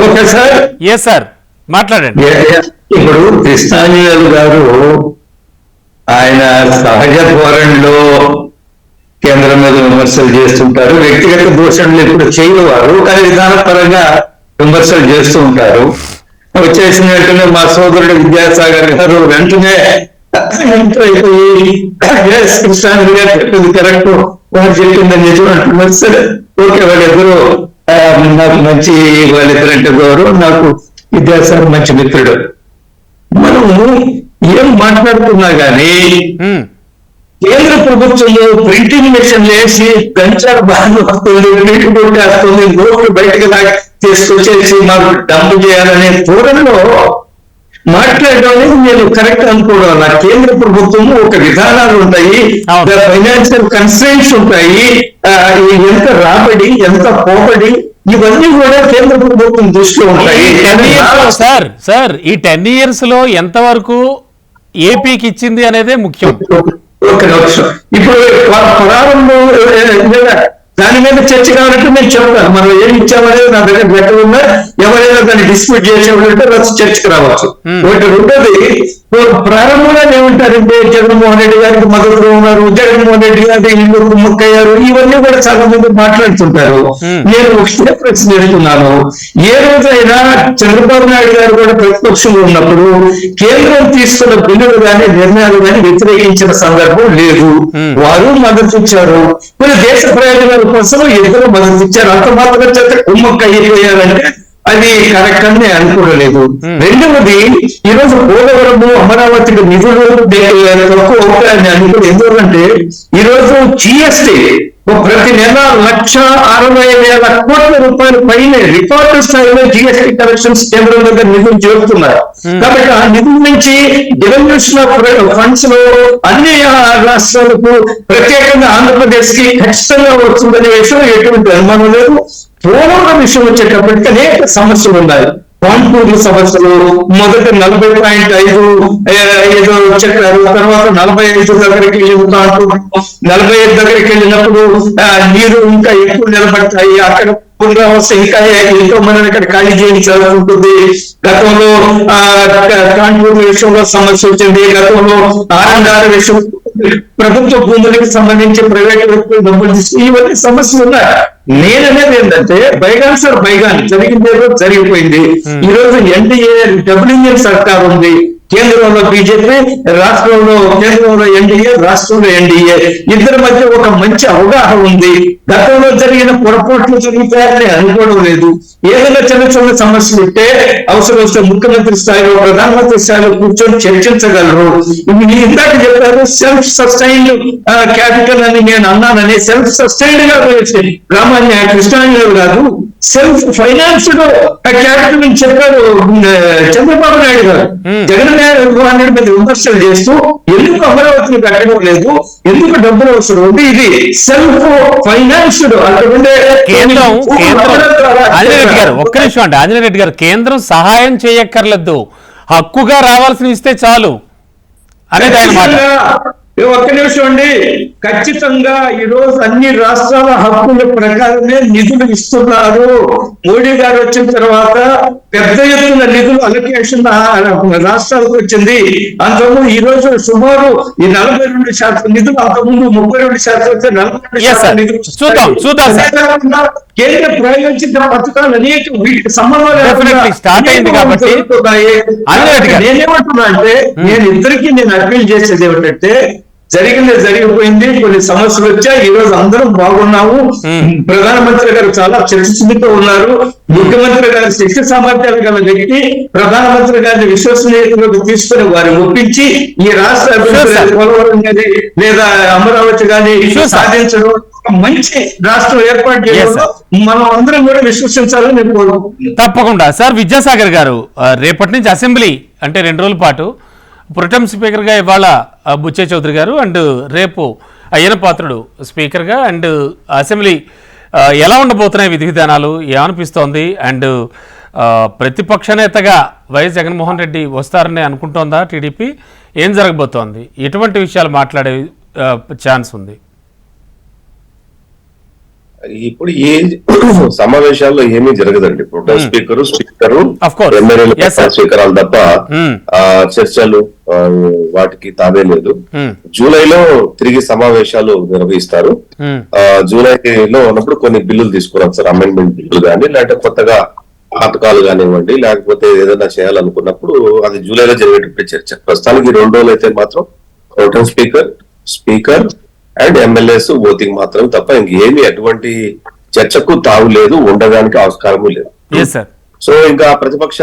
Okay sir. ఎస్ సార్, మాట్లాడండి. ఇప్పుడు కృష్ణాంజనేయులు గారు ఆయన సహజ ధోరణిలో కేంద్రం మీద విమర్శలు చేస్తుంటారు, వ్యక్తిగత దూషణలు ఇప్పుడు చేయవారు, కానీ విధానపరంగా విమర్శలు చేస్తూ ఉంటారు. వచ్చేసిన వెంటనే మా సోదరుడు విద్యాసాగర్ గారు వెంటనే అయిపోయి కృష్ణాంజలి గారు చెప్పింది కరెక్ట్, వారు చెప్పింది నిజం అంటున్నారు. సరే ఓకే, వాళ్ళిద్దరూ నాకు మంచి, వాళ్ళిద్దరంటే గౌరవం, నాకు విద్యాసాగర్ మంచి మిత్రుడు. మనము ఏం మాట్లాడుతున్నా గానీ కేంద్ర ప్రభుత్వంలో ప్రింటింగ్ మిషన్ వేసి పెంచారు బాగా వస్తుంది, నీటి కొట్టేస్తుంది, నోట్లు బయటకు తీసుకొచ్చేసి మాకు డబ్బు చేయాలనే ధోరణిలో మాట్లాడడం అనేది నేను కరెక్ట్ అనుకోవడం. నా కేంద్ర ప్రభుత్వం ఒక విధానాలు ఉంటాయి, ఫైనాన్షియల్ కన్స్ట్రెంట్స్ ఉంటాయి, ఎంత రాబడి ఎంత పోబడి ఇవన్నీ కూడా కేంద్ర ప్రభుత్వం దృష్టిలో ఉంటాయి. సార్ ఈ 10 years లో ఎంతవరకు ఏపీకి ఇచ్చింది అనేదే ముఖ్యం. ఒక నిమిషం, ఇప్పుడు ప్రారంభం దాని మీద చర్చ కావాలంటే నేను చెప్తాను, మనం ఏమి ఇచ్చామనేది నా దగ్గర లెక్క ఉన్నా, ఎవరైనా దాన్ని డిస్ప్యూట్ చేసేవాళ్ళంటే చర్చకు రావచ్చు. ఒకటి రెండోది, ప్రారంభంగా ఏమంటారంటే జగన్మోహన్ రెడ్డి గారికి మద్దతుగా ఉన్నారు, జగన్మోహన్ రెడ్డి గారి ఇల్లు ముక్కయ్యారు, ఇవన్నీ కూడా చాలా మంది మాట్లాడుతుంటారు. నేను ఒకటే ప్రశ్న అడుగుతున్నాను, ఏ రోజైనా చంద్రబాబు నాయుడు గారు కూడా ప్రతిపక్షంలో ఉన్నప్పుడు కేంద్రం తీసుకున్న బిల్లులు కానీ నిర్ణయాలు కానీ వ్యతిరేకించిన సందర్భం లేదు, వారు మద్దతు ఇచ్చారు. మరి దేశ ప్రయోజనాల కోసం ఇద్దరు మద్దతు ఇచ్చారు, అంత మాత్రం చేత కుమ్మక్క అయిపోయారంటే అది కరెక్ట్ అని నేను అనుకోవలేదు. రెండవది, ఈరోజు పోలవరము అమరావతికి నిధులు తక్కువ అవుతాయని అనుకోలేదు. ఎందుకంటే ఈరోజు జిఎస్టీ ప్రతి నెల 1,60,000 కోట్ల రూపాయల పైన రికార్డు స్థాయిలో జిఎస్టీ కలెక్షన్స్ కేంద్రం దగ్గర నిధులు చేరుతున్నాయి. కాబట్టి ఆ నిధుల నుంచి డివల్యూషన్ ఆఫ్ ఫండ్స్ లో అన్ని రాష్ట్రాలకు ప్రత్యేకంగా ఆంధ్రప్రదేశ్ కి ఖచ్చితంగా వస్తుందనే విషయం ఎటువంటి అనుమానం లేదు. పోలవరం విషయం వచ్చేటప్పటికి అనేక సమస్యలు ఉన్నాయి. కాన్పూర్ సమస్యలు మొదట 40.5 ఏదో చెప్పారు, తర్వాత 45 దగ్గరికి వెళ్ళిన కాన్పూర్ 45 దగ్గరికి వెళ్ళినప్పుడు నీరు ఇంకా ఎక్కువ నిలబడతాయి, అక్కడ పునరావాస ఇంకా ఎంతో మంది అక్కడ ఖాళీ చేయించాల్సి ఉంటుంది. గతంలో కాన్పూర్ విషయంలో సమస్య వచ్చింది, గతంలో ఆర్ఎండ్ఆర్ విషయం ప్రభుత్వ భూములకు సంబంధించి ప్రైవేట్ వ్యక్తులు డబ్బులు తీసుకుని ఇవన్నీ సమస్యలు ఉన్నాయి. నేననేది ఏంటంటే బైగాన్ సార్ బైగాన్, జరిగిందేదో జరిగిపోయింది. ఈ రోజు ఎన్డీఏ డబుల్ ఇంజిన్ సర్కార్ ఉంది, కేంద్రంలో బీజేపీ, రాష్ట్రంలో కేంద్రంలో ఎన్డీఏ, రాష్ట్రంలో ఎన్డీఏ, ఇద్దరి మధ్య ఒక మంచి అవగాహన ఉంది. గతంలో జరిగిన పొరపాట్లు జరుగుతాయని అనుకోవడం లేదు. ఏదైనా చిన్న చిన్న సమస్యలు ఉంటే అవసరం వస్తే ముఖ్యమంత్రి స్థాయిలో ప్రధానమంత్రి స్థాయిలో కూర్చొని చర్చించగలరు. ఇందాక చెప్పారు సెల్ఫ్ సస్టైన్డ్ క్యాపిటల్ అని నేను అన్నానని, సెల్ఫ్ సస్టైన్డ్ గా రామాన్య కృష్ణాంజలి గారు సెల్ఫ్ ఫైనాన్స్డ్ క్యాపిటల్ అని చెప్పారు చంద్రబాబు నాయుడు గారు. జగన్ జగన్ మీద విమర్శలు చేస్తూ ఎందుకు అమరావతిని కట్టడం లేదు, ఎందుకు డబ్బులు అవసరం ఉంది, ఇది సెల్ఫ్ ఫైనాన్స్డ్ అంటే కేంద్రం ఆంజనేయ రెడ్డి గారు ఒక్క నిమిషం అండి, ఆంజనేయ రెడ్డి గారు కేంద్రం సహాయం చేయక్కర్లేదు, హక్కుగా రావాల్సిన ఇస్తే చాలు అనేది ఆయన మాట. ఒక్క నిమిషం అండి, ఖచ్చితంగా ఈ రోజు అన్ని రాష్ట్రాల హక్కుల ప్రకారమే నిధులు ఇస్తున్నారు. మోడీ గారు వచ్చిన తర్వాత పెద్ద ఎత్తున నిధులు అలొకేషన్ రాష్ట్రాలకు వచ్చింది. అంతకుముందు ఈ రోజు సుమారు ఈ 42% నిధులు, అంతకుముందు 32% వస్తే 42% నిధులు. కేంద్ర ప్రయోగించిన పథకాలు అనేక వీటికి సంబంధం స్టార్ట్ అయింది కాబట్టి నేనేమంటున్నా అంటే నేను ఇద్దరికి అప్పీల్ చేసేది ఏమిటంటే జరిగిపోయింది, కొన్ని సమస్యలు వచ్చాయి, ఈ రోజు అందరం బాగున్నాము. ప్రధానమంత్రి గారు చాలా చర్చతో ఉన్నారు. ముఖ్యమంత్రి గారి శక్తి సామర్థ్యాలు గల వ్యక్తి ప్రధానమంత్రి గారిని విశ్వసనీయతలోకి తీసుకుని వారిని ఒప్పించి ఈ రాష్ట్ర అభివృద్ధి పోలవరం గాని లేదా అమరావతి గాని సాధించడం, మంచి రాష్ట్రం ఏర్పాటు చేయడం మనం అందరం కూడా విశ్వసించాలని నేను కోరుకుంటున్నాను. తప్పకుండా సార్. విద్యాసాగర్ గారు, రేపటి నుంచి అసెంబ్లీ అంటే 2 రోజుల పాటు ప్రొటెం స్పీకర్గా ఇవాళ బుచ్చే చౌదరి గారు అండ్ రేపు అయ్యన పాత్రుడు స్పీకర్గా, అండ్ అసెంబ్లీ ఎలా ఉండబోతున్నాయి విధి విధానాలు ఏమనిపిస్తోంది, అండ్ ప్రతిపక్ష నేతగా వైఎస్ జగన్మోహన్ రెడ్డి వస్తారని అనుకుంటోందా టీడీపీ, ఏం జరగబోతోంది, ఎటువంటి విషయాలు మాట్లాడే ఛాన్స్ ఉంది? ఇప్పుడు ఈ సమావేశాల్లో ఏమీ జరగదండి. ప్రొటెం స్పీకరు ఎమ్మెల్యేలు స్వీకరాలు తప్ప చర్చలు వాటికి తావే లేదు. జూలైలో తిరిగి సమావేశాలు నిర్వహిస్తారు. జూలైలో ఉన్నప్పుడు కొన్ని బిల్లులు తీసుకుని వస్తారు, అమెండ్మెంట్ బిల్లులు కానీ, లేకపోతే కొత్తగా పథకాలు కానివ్వండి, లేకపోతే ఏదైనా చేయాలనుకున్నప్పుడు అది జూలైలో జరిగేటప్పుడు చర్చ. ప్రస్తుతానికి 2 రోజులు అయితే మాత్రం pro tem speaker and MLAs voting మాత్రం తప్ప ఇంకేమీ అటువంటి చర్చకు తావు లేదు, ఉండడానికి ఆస్కారము లేదు. సో ఇంకా ప్రతిపక్ష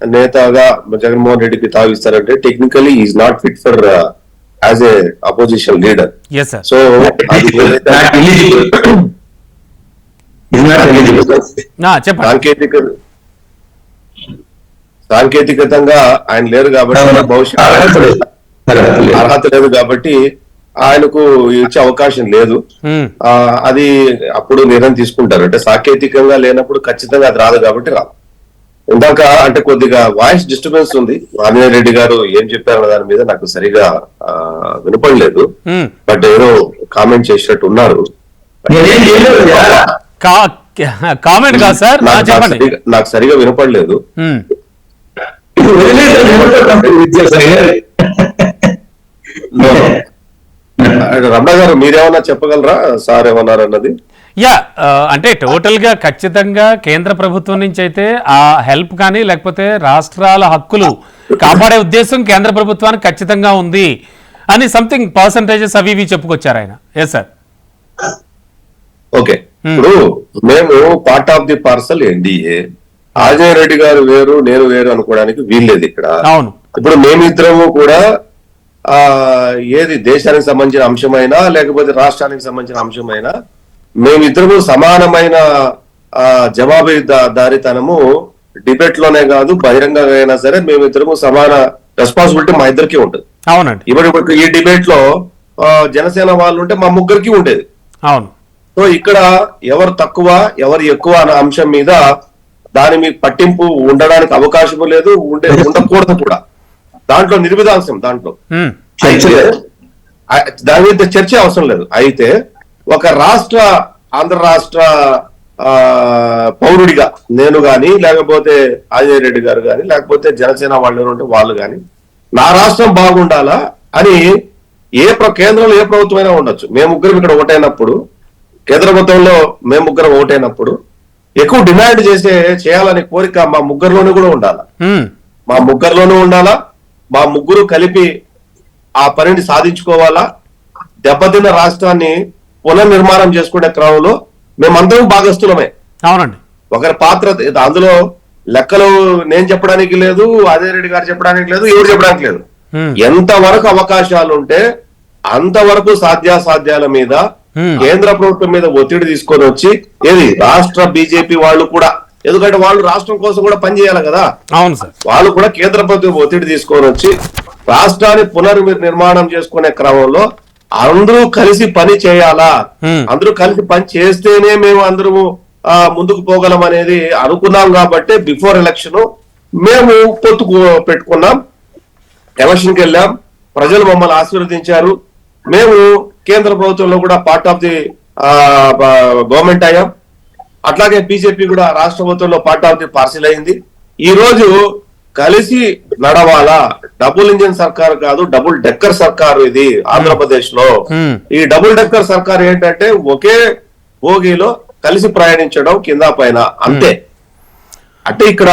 నేతగా జగన్మోహన్ రెడ్డికి తావు ఇస్తారంటే technically is not fit for as a opposition leader. So సాంకేతికతంగా ఆయన లేరు కాబట్టి, భవిష్యత్తు అర్హత లేదు కాబట్టి ఆయనకు ఇచ్చే అవకాశం లేదు. అది అప్పుడు నిర్ణయం తీసుకుంటారు. అంటే సాంకేతికంగా లేనప్పుడు ఖచ్చితంగా అది రాదు కాబట్టి రాదు. ఇందాక అంటే కొద్దిగా వాయిస్ డిస్టర్బెన్స్ ఉంది. ఆంజనేయ రెడ్డి గారు ఏం చెప్పారన్న దాని మీద నాకు సరిగా వినపడలేదు, బట్ ఏదో కామెంట్ చేసినట్టు ఉన్నారు. నాకు సరిగా వినపడలేదు. రమణ గారు మీరేమన్నా చెప్పగలరా సార్ ఏమన్నారు అన్నది? అంటే టోటల్ గా ఖచ్చితంగా కేంద్ర ప్రభుత్వం నుంచి అయితే ఆ హెల్ప్ కానీ లేకపోతే రాష్ట్రాల హక్కులు కాపాడే ఉద్దేశం కేంద్ర ప్రభుత్వానికి ఖచ్చితంగా ఉంది అని సంథింగ్ పర్సంటేజెస్ అవి ఇవి చెప్పుకొచ్చారు ఆయన. Yes sir. ఓకే, ఇప్పుడు మేము part of the parcel NDA, Anjaneya Reddy గారు వేరు నేను వేరు అనుకోవడానికి వీల్లేదు ఇక్కడ. అవును, ఇప్పుడు మేమిద్దరము కూడా ఏది దేశానికి సంబంధించిన అంశమైనా లేకపోతే రాష్ట్రానికి సంబంధించిన అంశమైనా మేమిద్దరము సమానమైన జవాబుదారీతనము డిబేట్ లోనే కాదు బహిరంగంగా అయినా సరే మేమిద్దరము సమాన రెస్పాన్సిబిలిటీ మా ఇద్దరికి ఉంటుంది. అవునండి. ఇప్పుడు ఈ డిబేట్ లో జనసేన వాళ్ళు ఉంటే మా ముగ్గురికి ఉండేది. అవును. సో ఇక్కడ ఎవరు తక్కువ ఎవరు ఎక్కువ అనే అంశం మీద దాని మీద పట్టింపు ఉండడానికి అవకాశం లేదు, ఉండకూడదు కూడా. దాంట్లో నిర్విధాంశం, దాంట్లో దాని మీద చర్చ అవసరం లేదు. అయితే ఒక ఆంధ్ర రాష్ట్ర పౌరుడిగా నేను గాని లేకపోతే ఆంజనేయ రెడ్డి గారు గాని లేకపోతే జనసేన వాళ్ళు ఉంటే వాళ్ళు గాని నా రాష్ట్రం బాగుండాలా అని కేంద్రంలో ఏ ప్రభుత్వమైనా ఉండొచ్చు. మేము ముగ్గురం ఇక్కడ ఓటైనప్పుడు, కేంద్ర ప్రభుత్వంలో మేము ముగ్గురం ఓటైనప్పుడు ఎక్కువ డిమాండ్ చేయాలనే కోరిక మా ముగ్గురులోనూ కూడా ఉండాలా. మా ముగ్గురు కలిపి ఆ పనిని సాధించుకోవాలా. దెబ్బతిన్న రాష్ట్రాన్ని పునర్నిర్మాణం చేసుకునే క్రమంలో మేమందరం భాగస్థులమే. అవునండి. ఒకరి పాత్ర అందులో లెక్కలు నేను చెప్పడానికి లేదు, ఆంజనేయ రెడ్డి గారు చెప్పడానికి లేదు, ఎవరు చెప్పడానికి లేదు. ఎంతవరకు అవకాశాలు ఉంటే అంతవరకు సాధ్యాసాధ్యాల మీద కేంద్ర ప్రభుత్వం మీద ఒత్తిడి తీసుకొని వచ్చి రాష్ట్ర బీజేపీ వాళ్ళు కూడా ఎందుకంటే వాళ్ళు రాష్ట్రం కోసం కూడా పనిచేయాలి కదా. అవును సార్. వాళ్ళు కూడా కేంద్ర ప్రభుత్వం ఒత్తిడి తీసుకొని వచ్చి రాష్ట్రాన్ని పునర్నిర్మాణం చేసుకునే క్రమంలో అందరూ కలిసి పని చేయాలా, అందరూ కలిసి పని చేస్తేనే మేము అందరము ముందుకు పోగలం అనేది అనుకున్నాం. కాబట్టి బిఫోర్ ఎలక్షన్ మేము పొత్తు పెట్టుకున్నాం, ఎలక్షన్కి వెళ్ళాం, ప్రజలు మమ్మల్ని ఆశీర్వదించారు, మేము కేంద్ర ప్రభుత్వంలో కూడా పార్ట్ ఆఫ్ ది గవర్నమెంట్ అయ్యాం. అట్లాగే బీజేపీ కూడా రాష్ట్ర ప్రభుత్వంలో పార్ట్ ఆఫ్ ది పార్సిల్ అయింది. ఈ రోజు కలిసి నడవాలా, డబుల్ ఇంజిన్ సర్కార్ కాదు, డబుల్ డెక్కర్ సర్కారు ఇది ఆంధ్రప్రదేశ్ లో. ఈ డబుల్ డెక్కర్ సర్కార్ ఏంటంటే ఒకే భోగిలో కలిసి ప్రయాణించడం కింద పైన అంతే. అంటే ఇక్కడ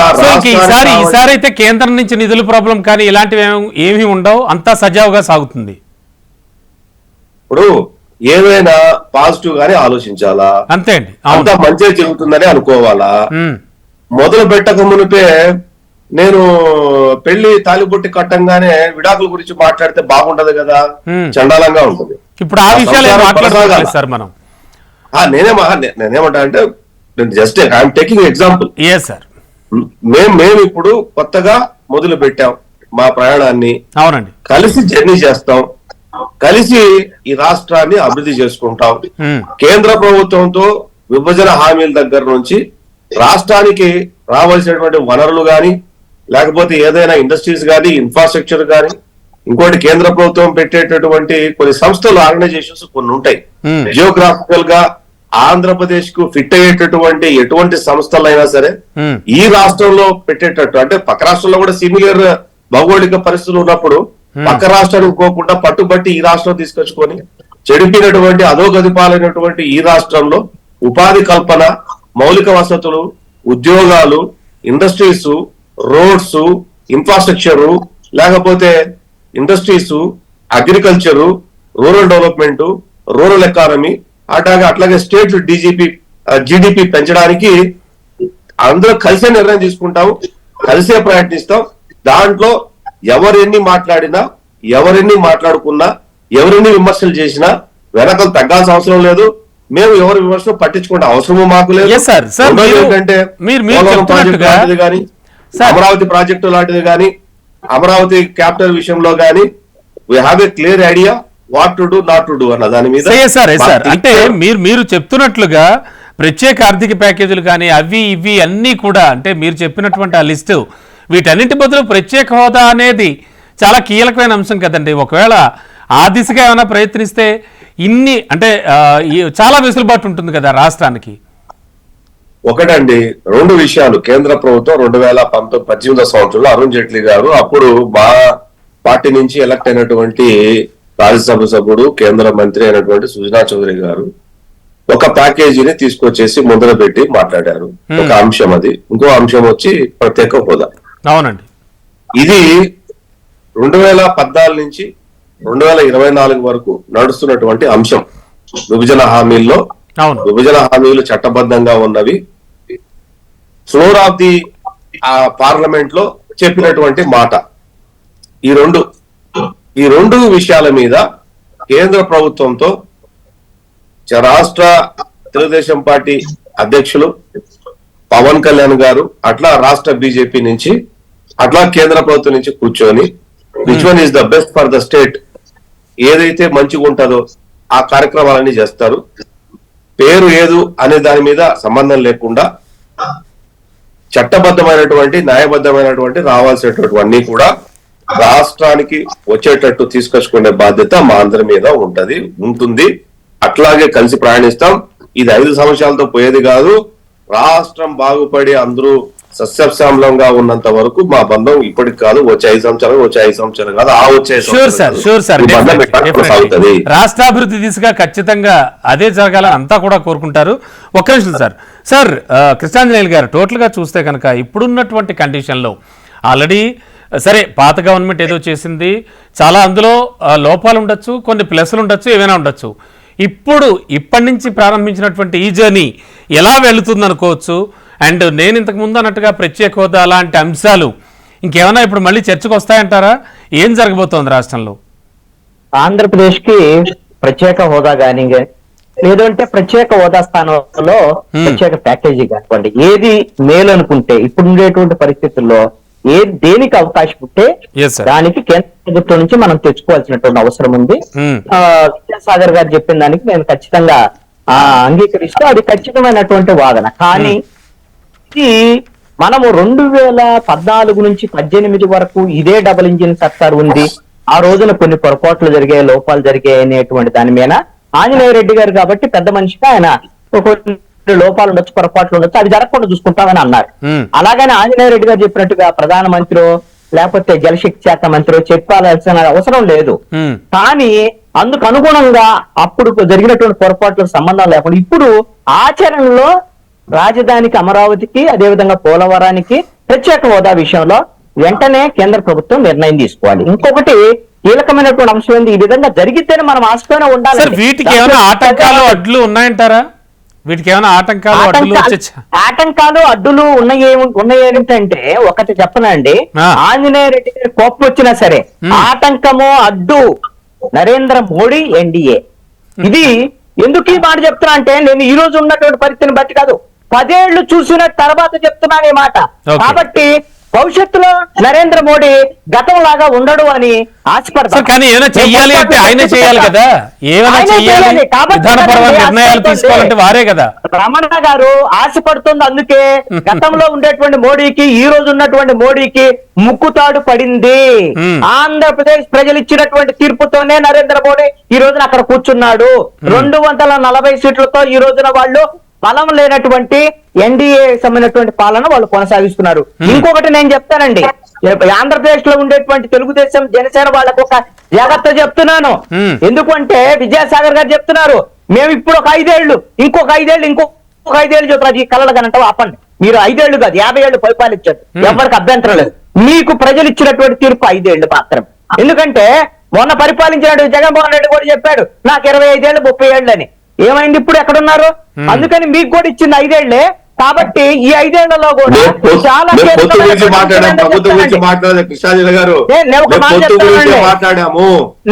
ఈసారి అయితే కేంద్రం నుంచి నిధుల ప్రాబ్లం కానీ ఇలాంటివి ఏమీ ఉండవు, అంతా సజావుగా సాగుతుంది. ఇప్పుడు ఏదైనా పాజిటివ్ గానే ఆలోచించాలా, అంతే అండి, అంతా మంచిగా జరుగుతుందని అనుకోవాలా. మొదలు పెట్టక మునిపే నేను పెళ్లి తాలిబొట్టి కట్టంగానే విడాకుల గురించి మాట్లాడితే బాగుంటది కదా, చండాలంగా ఉంటుంది. ఇప్పుడు ఆ విషయాలు మాట్లాడాలి సార్ మనం. నేనేమంటా అంటే జస్ట్ ఐఎమ్ టేకింగ్ ఎగ్జాంపుల్. మేము ఇప్పుడు కొత్తగా మొదలు పెట్టాం మా ప్రయాణాన్ని. అవునండి, కలిసి జర్నీ చేస్తాం, కలిసి ఈ రాష్ట్రాన్ని అభివృద్ధి చేసుకుంటాం. కేంద్ర ప్రభుత్వంతో విభజన హామీల దగ్గర నుంచి రాష్ట్రానికి రావాల్సినటువంటి వనరులు గాని, లేకపోతే ఏదైనా ఇండస్ట్రీస్ గాని, ఇన్ఫ్రాస్ట్రక్చర్ గాని, ఇంకోటి కేంద్ర ప్రభుత్వం పెట్టేటటువంటి కొన్ని సంస్థలు, ఆర్గనైజేషన్స్ కొన్ని ఉంటాయి. జియోగ్రాఫికల్ గా ఆంధ్రప్రదేశ్ కు ఫిట్ అయ్యేటటువంటి ఎటువంటి సంస్థలైనా సరే ఈ రాష్ట్రంలో పెట్టేటట్టు, అంటే పక్క రాష్ట్రంలో కూడా సిమిలర్ భౌగోళిక పరిస్థితులు ఉన్నప్పుడు పక్క రాష్ట్రానికి పోకుండా పట్టుబట్టి ఈ రాష్ట్రం తీసుకొచ్చుకొని చెడిపినటువంటి అధోగతిపాలైనటువంటి ఈ రాష్ట్రంలో ఉపాధి కల్పన, మౌలిక వసతులు, ఉద్యోగాలు, ఇండస్ట్రీస్, రోడ్స్, ఇన్ఫ్రాస్ట్రక్చరు, లేకపోతే industries, agriculture, rural development, rural economy, అట్లాగే స్టేట్ జీడిపి పెంచడానికి అందరూ కలిసే నిర్ణయం తీసుకుంటాం, కలిసే ప్రయత్నిస్తాం. దాంట్లో ఎవరెన్ని మాట్లాడినా, ఎవరెన్ని మాట్లాడుకున్నా, ఎవరెన్ని విమర్శలు చేసినా వెనకలు తగ్గాల్సిన అవసరం లేదు. మేము ఎవరి విమర్శలు పట్టించుకుంటే అవసరము మాకు లేదు. ఏంటంటే లాంటిది కానీ, అమరావతి ప్రాజెక్టు లాంటిది కానీ, అమరావతి క్యాపిటల్ విషయంలో కానీ we have a clear idea what to do, not to do అన్న దాని మీద. అంటే మీరు చెప్తున్నట్లుగా ప్రత్యేక ఆర్థిక ప్యాకేజీలు కానీ అవి ఇవి అన్ని కూడా, అంటే మీరు చెప్పినటువంటి ఆ లిస్టు, వీటన్నిటి బదులు ప్రత్యేక హోదా అనేది చాలా కీలకమైన అంశం కదండి. ఒకవేళ ఆ దిశగా ఏమైనా ప్రయత్నిస్తే ఇన్ని అంటే చాలా వెసులుబాటు ఉంటుంది కదా రాష్ట్రానికి. ఒకటండి, రెండు విషయాలు. కేంద్ర ప్రభుత్వం 2018 సంవత్సరంలో అరుణ్ జైట్లీ గారు, అప్పుడు మా పార్టీ నుంచి ఎలక్ట్ అయినటువంటి రాజ్యసభ సభ్యుడు, కేంద్ర మంత్రి అయినటువంటి సుజనా చౌదరి గారు ఒక ప్యాకేజీని తీసుకొచ్చేసి ముందర పెట్టి మాట్లాడారు. ఒక అంశం అది. ఇంకో అంశం వచ్చి ప్రత్యేక హోదా. అవునండి, ఇది 2014 నుంచి 2024 వరకు నడుస్తున్నటువంటి అంశం. విభజన హామీల్లో విభజన హామీలు చట్టబద్ధంగా ఉన్నవి. ఫ్లోర్ ఆఫ్ ది పార్లమెంట్ లో చెప్పినటువంటి మాట. ఈ రెండు విషయాల మీద కేంద్ర ప్రభుత్వంతో రాష్ట్ర తెలుగుదేశం పార్టీ అధ్యక్షులు పవన్ కళ్యాణ్ గారు, అట్లా రాష్ట్ర బీజేపీ నుంచి, అట్లా కేంద్ర ప్రభుత్వం నుంచి కూర్చొని which one is the best for the state, ఏదైతే మంచిగా ఉంటుందో ఆ కార్యక్రమాలన్నీ చేస్తారు. పేరు ఏదు అనే దాని మీద సంబంధం లేకుండా చట్టబద్ధమైనటువంటి, న్యాయబద్ధమైనటువంటి రావాల్సినటువంటి కూడా రాష్ట్రానికి వచ్చేటట్టు తీసుకొచ్చుకునే బాధ్యత మా అందరి మీద ఉంటుంది. అట్లాగే కలిసి ప్రయాణిస్తాం. ఇది 5 సంవత్సరాలతో పోయేది కాదు. రాష్ట్రం బాగుపడి అందరూ సస్యశ్యామలంగా ఉన్నంత వరకు మా బంధం ఇప్పటికి కాదు, వచ్చే 5 సంవత్సరాలు, వచ్చే 5 సంవత్సరాలు కాదు, ఆ వచ్చే రాష్ట్రాభివృద్ధి దిశగా ఖచ్చితంగా అదే జరగాలని అంతా కూడా కోరుకుంటారు. ఒక్క నిమిషం సార్ కృష్ణాంజనేయులు గారు, టోటల్ గా చూస్తే కనుక ఇప్పుడున్నటువంటి కండిషన్ లో ఆల్రెడీ సరే పాత గవర్నమెంట్ ఏదో చేసింది, చాలా అందులో లోపాలు ఉండొచ్చు, కొన్ని ప్లస్లు ఉండొచ్చు, ఏమైనా ఉండొచ్చు. ఇప్పటి నుంచి ప్రారంభించినటువంటి ఈ జర్నీ ఎలా వెళుతుంది అనుకోవచ్చు. అండ్ నేను ఇంతకు ముందు అన్నట్టుగా ప్రత్యేక హోదా లాంటి అంశాలు ఇంకేమైనా ఇప్పుడు మళ్ళీ చర్చకు వస్తాయంటారా? ఏం జరగబోతోంది రాష్ట్రంలో? ఆంధ్రప్రదేశ్ కి ప్రత్యేక హోదా కానీ లేదంటే ప్రత్యేక హోదా స్థానంలో ప్రత్యేక ప్యాకేజీ కానివ్వండి, ఏది మేలు అనుకుంటే ఇప్పుడు ఉండేటువంటి పరిస్థితుల్లో దేనికి అవకాశం ఉంటే Yes, sir. దానికి కేంద్ర ప్రభుత్వం నుంచి మనం తెచ్చుకోవాల్సినటువంటి అవసరం ఉంది. విద్యాసాగర్ గారు చెప్పిన దానికి నేను ఖచ్చితంగా అంగీకరిస్తూ అది ఖచ్చితమైనటువంటి వాదన. కానీ ఇది మనము 2014 నుంచి 18 వరకు ఇదే డబుల్ ఇంజిన్ సర్కార్ ఉంది. ఆ రోజున కొన్ని పొరపాట్లు జరిగాయి, లోపాలు జరిగాయి అనేటువంటి దాని మీద ఆంజనేయ రెడ్డి గారు కాబట్టి పెద్ద మనిషిగా ఆయన లోపాలు ఉండొచ్చు, పొరపాట్లు ఉండొచ్చు, అది జరగకుండా చూసుకుంటామని అన్నారు. అలాగని ఆంజనేయ రెడ్డి గారు చెప్పినట్టుగా ప్రధానమంత్రి లేకపోతే జలశక్తి శాఖ మంత్రి చెప్పాల్సిన అవసరం లేదు. కానీ అందుకు అనుగుణంగా అప్పుడు జరిగినటువంటి పొరపాట్లకు సంబంధం లేకుండా ఇప్పుడు ఆచరణలో రాజధానికి అమరావతికి అదేవిధంగా పోలవరానికి ప్రత్యేక హోదా విషయంలో వెంటనే కేంద్ర ప్రభుత్వం నిర్ణయం తీసుకోవాలి. ఇంకొకటి కీలకమైనటువంటి అంశం ఏంది, ఈ విధంగా జరిగితేనే మనం ఆశతోనే ఉండాలి. వీటికి ఏమైనా ఆటంకాలు అడ్డులు ఉన్నాయంటారా? వీటికి ఏమైనా ఆటంకాలు అడ్డులు ఉన్నాయి ఏమిటంటే ఒకటి చెప్పనండి, ఆంజనేయ రెడ్డి గారి కోపం వచ్చినా సరే ఆటంకము అడ్డు నరేంద్ర మోడీ ఎన్డీఏ. ఇది ఎందుకు ఈ మాట చెప్తున్నా అంటే నేను ఈ రోజు ఉన్నటువంటి పరిస్థితిని బట్టి కాదు, 10 ఏళ్లు చూసిన తర్వాత చెప్తున్నాను ఈ మాట. కాబట్టి భవిష్యత్తులో నరేంద్ర మోడీ గతం లాగా ఉండడు అని ఆశపడతారు. కానీ ఏమైనా చెయ్యాలి అంటే ఆయన చేయాలి కదా, ఏమైనా చెయ్యాలి, విధానపరమైన నిర్ణయాలు తీసుకోవాలంటే వారే కదా. రమణ గారు ఆశపడుతుంది, అందుకే గతంలో ఉండేటువంటి మోడీకి ఈ రోజు ఉన్నటువంటి మోడీకి ముక్కుతాడు పడింది. ఆంధ్రప్రదేశ్ ప్రజలు ఇచ్చినటువంటి తీర్పుతోనే నరేంద్ర మోడీ ఈ రోజున అక్కడ కూర్చున్నాడు. 240 సీట్లతో ఈ రోజున వాళ్ళు బలం లేనటువంటి ఎన్డీఏ సంబంధించినటువంటి పాలన వాళ్ళు కొనసాగిస్తున్నారు. ఇంకొకటి నేను చెప్తానండి, ఆంధ్రప్రదేశ్ లో ఉండేటువంటి తెలుగుదేశం జనసేన వాళ్ళకు ఒక జాగ్రత్త చెప్తున్నాను. ఎందుకంటే విద్యాసాగర్ గారు చెప్తున్నారు మేము ఇప్పుడు ఒక 5 ఏళ్లు ఇంకొక 5 ఏళ్లు చెప్తారు. ఈ కళలు కనంటే ఆపండి, మీరు 5 ఏళ్లు కాదు 50 ఏళ్లు పరిపాలించారు, ఎవరికి అభ్యంతరం లేదు. మీకు ప్రజలు ఇచ్చినటువంటి తీర్పు 5 ఏళ్లు మాత్రం. ఎందుకంటే మొన్న పరిపాలించినటువంటి జగన్మోహన్ రెడ్డి కూడా చెప్పాడు నాకు 25 ఏళ్ళు 30 ఏళ్ళు అని. ఏమైంది ఇప్పుడు ఎక్కడున్నారు? అందుకని మీకు కూడా ఇచ్చింది 5 ఏళ్లే. కాబట్టి ఈ 5 ఏళ్లలో కూడా చాలా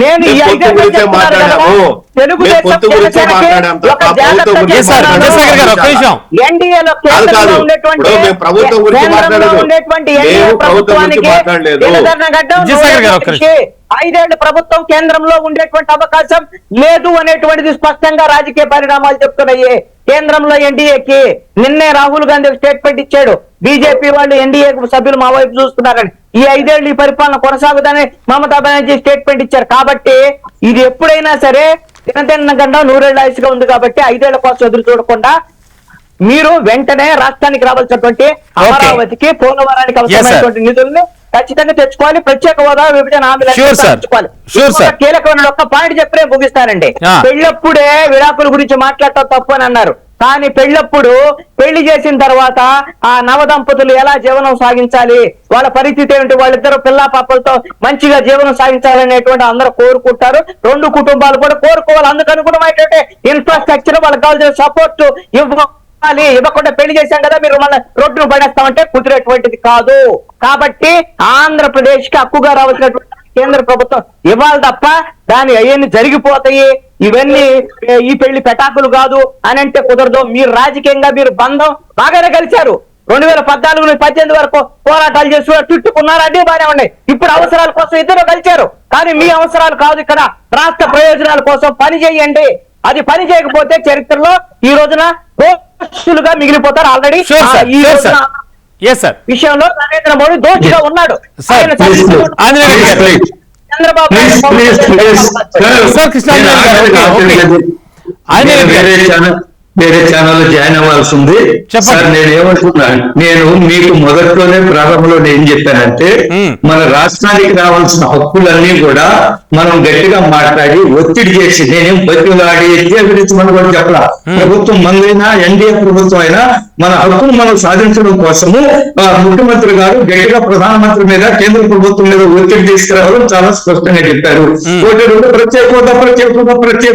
నేను ఈ 5 ఎన్డీఏలో కేంద్రంలో ఉండేటువంటి ప్రభుత్వానికి 5 ఏళ్ల ప్రభుత్వం కేంద్రంలో ఉండేటువంటి అవకాశం లేదు అనేటువంటిది స్పష్టంగా రాజకీయ పరిణామాలు చెప్తున్నాయి. కేంద్రంలో ఎన్డీఏకి నిన్నే రాహుల్ గాంధీ స్టేట్మెంట్ ఇచ్చాడు, బీజేపీ వాళ్ళు ఎన్డీఏ సభ్యులు మా వైపు చూస్తున్నారని. ఈ 5 ఏళ్లు ఈ పరిపాలన కొనసాగుదని మమతా బెనర్జీ స్టేట్మెంట్ ఇచ్చారు. కాబట్టి ఇది ఎప్పుడైనా సరే తినతిన్నగండా 100 ఏళ్ల ఆయుష్గా ఉంది. కాబట్టి 5 ఏళ్ల కోసం ఎదురు చూడకుండా మీరు వెంటనే రాష్ట్రానికి రావాల్సినటువంటి అమరావతికి పోలవరానికి అవసరమైనటువంటి నిధుల్ని ఖచ్చితంగా తెచ్చుకోవాలి. ప్రత్యేక హోదా విభజన హామీలు తెచ్చుకోవాలి. కీలకమైన ఒక్క పాయింట్ చెప్పే ముగిస్తానండి. పెళ్ళప్పుడే విడాకుల గురించి మాట్లాడటం తప్పు అని అన్నారు. కానీ పెళ్లి చేసిన తర్వాత ఆ నవదంపతులు ఎలా జీవనం సాగించాలి, వాళ్ళ పరిస్థితి ఏమిటి, వాళ్ళిద్దరు పిల్లా పాపలతో మంచిగా జీవనం సాగించాలనేటువంటి అందరూ కోరుకుంటారు. 2 కుటుంబాలు కూడా కోరుకోవాలి. అందుకని కూడా ఇన్ఫ్రాస్ట్రక్చర్ వాళ్ళకి కావాల్సిన సపోర్ట్ ఇవ్వకుండా పెళ్లి చేశాం కదా మీరు మళ్ళీ రోడ్డును పడేస్తామంటే కుదిరేటువంటిది కాదు. కాబట్టి ఆంధ్రప్రదేశ్ కి హక్కుగా రావాల్సినటువంటి కేంద్ర ప్రభుత్వం ఇవ్వాలి తప్ప దాని అవన్నీ జరిగిపోతాయి, ఇవన్నీ ఈ పెళ్లి పెటాకులు కాదు అని అంటే కుదరదు. మీరు రాజకీయంగా మీరు బంధం బాగానే కలిశారు. 2014 నుంచి 18 వరకు పోరాటాలు చేస్తూ చుట్టుకున్నారు, అడ్డీ బాగానే ఉన్నాయి. ఇప్పుడు అవసరాల కోసం ఇద్దరు కలిశారు. కానీ మీ అవసరాలు కాదు, ఇక్కడ రాష్ట్ర ప్రయోజనాల కోసం పని చేయండి. అది పని చేయకపోతే చరిత్రలో ఈ రోజున దోషులుగా మిగిలిపోతారు. ఆల్రెడీ ఈ రోజున విషయంలో నరేంద్ర మోడీ దోషిగా ఉన్నాడు. చంద్రబాబు వేరే ఛానల్ లో జాయిన్ అవ్వాల్సి ఉంది సార్. నేను ఏమంటున్నా, నేను మీకు మొదట్లోనే ప్రారంభంలో ఏం చెప్పానంటే మన రాష్ట్రానికి రావాల్సిన హక్కులన్నీ కూడా మనం గట్టిగా మాట్లాడి ఒత్తిడి చేసి, నేనేం బతిలాడి గురించి మనం కూడా చెప్పాల. ప్రభుత్వం మనదైనా ఎన్డీఏ ప్రభుత్వం అయినా మన హక్కును మనం సాధించడం కోసము ముఖ్యమంత్రి గారు గట్టిగా ప్రధానమంత్రి మీద కేంద్ర ప్రభుత్వం మీద ఒత్తిడి తీసుకురావడం చాలా స్పష్టంగా చెప్పారు. ప్రత్యేక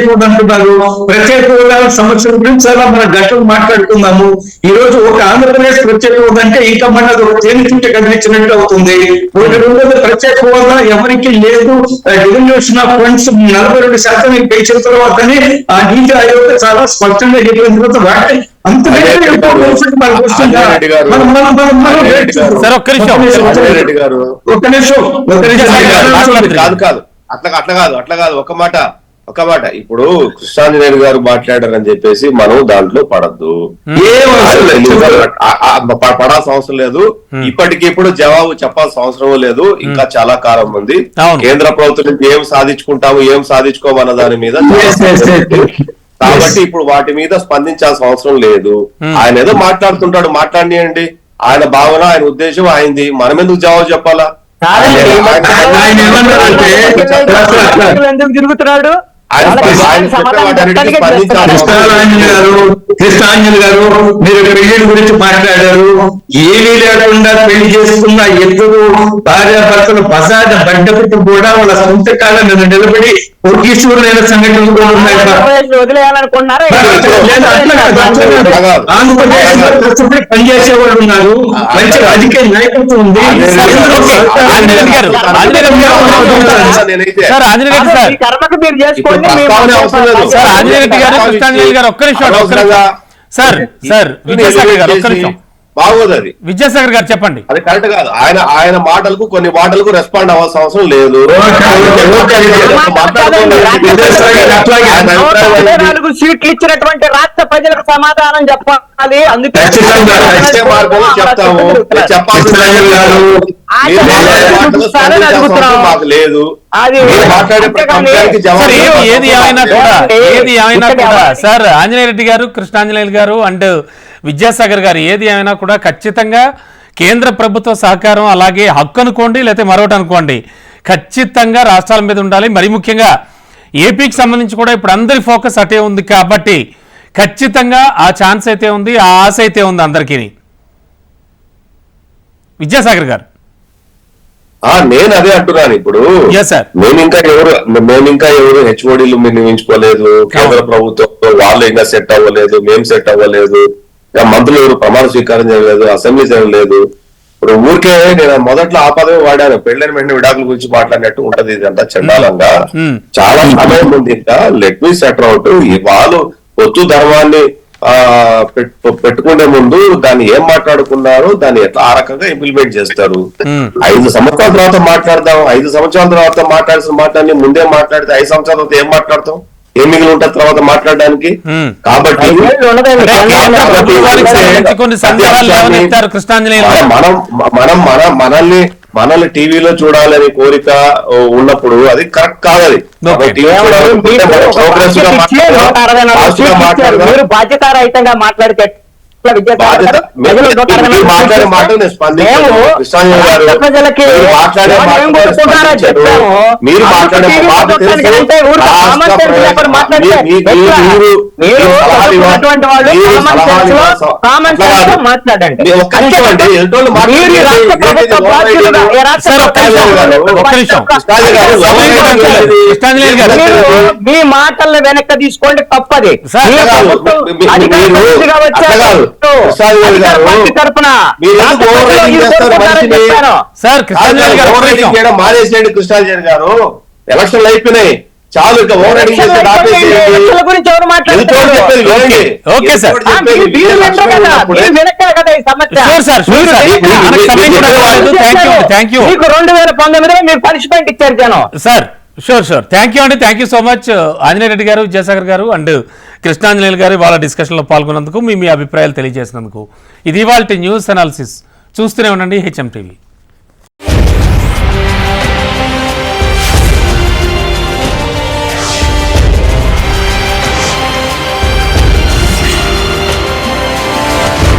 హోదా అంటున్నారు. ప్రత్యేక హోదా సమస్యల గురించి అంశాల మన గంటలు మాట్లాడుకుందాము. ఈ రోజు ఒక ఆంధ్రప్రదేశ్ ప్రత్యేక హోదా అంటే ఇంకా మన తేలితుంటే కదిలించినట్టు అవుతుంది. ఒకటి రెండోది ప్రత్యేక హోదా ఎవరికి లేదు, డివల్యూషన్ ఆఫ్ ఫండ్స్ 42% పెంచిన తర్వాతనే ఆ నీతి ఆయోగ్ చాలా స్పష్టంగా చెప్పిన తర్వాత వాటి అంత సార్ ఒక్క నిమిషం కాదు కాదు అట్లా కాదు ఒక మాట ఇప్పుడు కృష్ణాంజనేయులు గారు మాట్లాడారని చెప్పేసి మనం దాంట్లో పడద్దు, పడాల్సిన అవసరం లేదు. ఇప్పటికిప్పుడు జవాబు చెప్పాల్సిన అవసరం లేదు. ఇంకా చాలా కాలం ఉంది. కేంద్ర ప్రభుత్వం నుంచి ఏం సాధించుకుంటాము ఏం సాధించుకోమన్న దాని మీద కాబట్టి ఇప్పుడు వాటి మీద స్పందించాల్సిన అవసరం లేదు. ఆయన ఏదో మాట్లాడుతుంటాడు, మాట్లాడియండి. ఆయన భావన ఆయన ఉద్దేశం ఆయనది, మనం ఎందుకు జవాబు చెప్పాలా? ఎందుకు తిరుగుతున్నాడు? కృష్ణాంజలి గారు మీరు పెళ్లి గురించి మాట్లాడారు. ఏమీ లేకుండా పెళ్లి చేసుకున్న ఇద్దరు భార్యాభర్తలు ప్రసాద బడ్డపెట్టి కూడా వాళ్ళ సొంత కాలం మీద నిలబడి ఈశ్వరులైన సంఘటనలు కూడా ఉన్నాయి. ఆంధ్రప్రదేశ్ లో కష్టపడి పనిచేసే వాళ్ళు ఉన్నారు, మంచి రాజకీయ నాయకత్వం ఉంది. కర్మకు మీరు చేసుకోండి. సార్ ఆంజనేయ రెడ్డి గారు, కృష్ణాంజలి గారు ఒక్క నిమిషం సార్ విద్యాసాగర్ గారు ఒక్క నిమిషం. బాగోదు అది. విద్యాసాగర్ గారు చెప్పండి. అది కరెక్ట్ కాదు. ఆయన మాటలకు కొన్ని మాటలకు రెస్పాండ్ అవ్వాల్సిన అవసరం లేదు. 4 సీట్లు ఇచ్చినటువంటి రాష్ట్ర ప్రజలకు సమాధానం చెప్పాలి. అందుకే చెప్తాము. మాకు లేదు. ఏది ఏమైనా కూడా సార్ ఆంజనేయ రెడ్డి గారు, కృష్ణాంజనేయులు గారు అండ్ విద్యాసాగర్ గారు ఏది ఏమైనా కూడా ఖచ్చితంగా కేంద్ర ప్రభుత్వ సహకారం, అలాగే హక్కు అనుకోండి లేకపోతే మరొకటి అనుకోండి, ఖచ్చితంగా రాష్ట్రాల మీద ఉండాలి. మరి ముఖ్యంగా ఏపీకి సంబంధించి కూడా ఇప్పుడు అందరి ఫోకస్ అటే ఉంది కాబట్టి ఖచ్చితంగా ఆ ఛాన్స్ అయితే ఉంది, ఆ ఆశ అయితే ఉంది అందరికీ. విద్యాసాగర్ గారు నేను అదే అంటున్నాను. ఇప్పుడు మేము ఇంకా ఎవరు హెచ్ఓడీలు నియమించుకోలేదు. కేంద్ర ప్రభుత్వంలో వాళ్ళు ఇంకా సెట్ అవ్వలేదు, మేము సెట్ అవ్వలేదు. మంత్రులు ఎవరు ప్రమాణ స్వీకారం చేయలేదు, అసెంబ్లీ చేయలేదు. ఇప్పుడు ఊరికే నేను మొదట్లో ఆ పదవి వాడాను, పెళ్ళైన వెంటనే విడాకుల గురించి మాట్లాడినట్టు ఉంటది. ఇదంతా చండాలంగా చాలా సమయం ఉంది. ఇంకా లెట్ మీ సెట్ అవుట్. వాళ్ళు పొత్తు ధర్మాన్ని పెట్టుకునే ముందు దాన్ని ఏం మాట్లాడుకున్నారు, దాన్ని ఎట్లా ఆ రకంగా ఇంప్లిమెంట్ చేస్తారు. 5 సంవత్సరాల తర్వాత మాట్లాడదాం. 5 సంవత్సరాల తర్వాత మాట్లాడాల్సిన మాట్లాడి ముందే మాట్లాడితే 5 సంవత్సరాల తర్వాత ఏం మాట్లాడతాం, ఏం మిగిలి ఉంటుంది తర్వాత మాట్లాడడానికి? కాబట్టి మనల్ని టీవీలో చూడాలని కోరిక ఉన్నప్పుడు అది కరెక్ట్ కాదు. అది మీరు బాధ్యతారహితంగా మాట్లాడితే మాట్లాడే మాటలు నేను స్పందించాను. కృష్ణాంజలి గారు మాట్లాడే మీరు మాట్లాడే మాట మీ మాటల్ని వెనక్కి తీసుకోండి, తప్పది. మానేసేయండి కృష్ణాంజలి గారు. ఎలక్షన్లు అయిపోయినాయి, చాలు. ఇంకా ఓవర్ రైడింగ్ చేస్తే గురించి ఎవరు మాట్లాడుతున్నారు? 2019లో మీరు పనిష్మెంట్ ఇచ్చారు జనం. సార్ షూర్ థ్యాంక్ యూ అండి. Thank you so much Anjaneya Reddy గారు, విద్యాసాగర్ గారు అండ్ కృష్ణాంజనేయులు గారు వాళ్ళ డిస్కషన్లో పాల్గొన్నందుకు, మీ అభిప్రాయాలు తెలియజేసినందుకు. ఇది ఇవాల్టి న్యూస్ అనాలిసిస్. చూస్తూనే ఉండండి HM TV.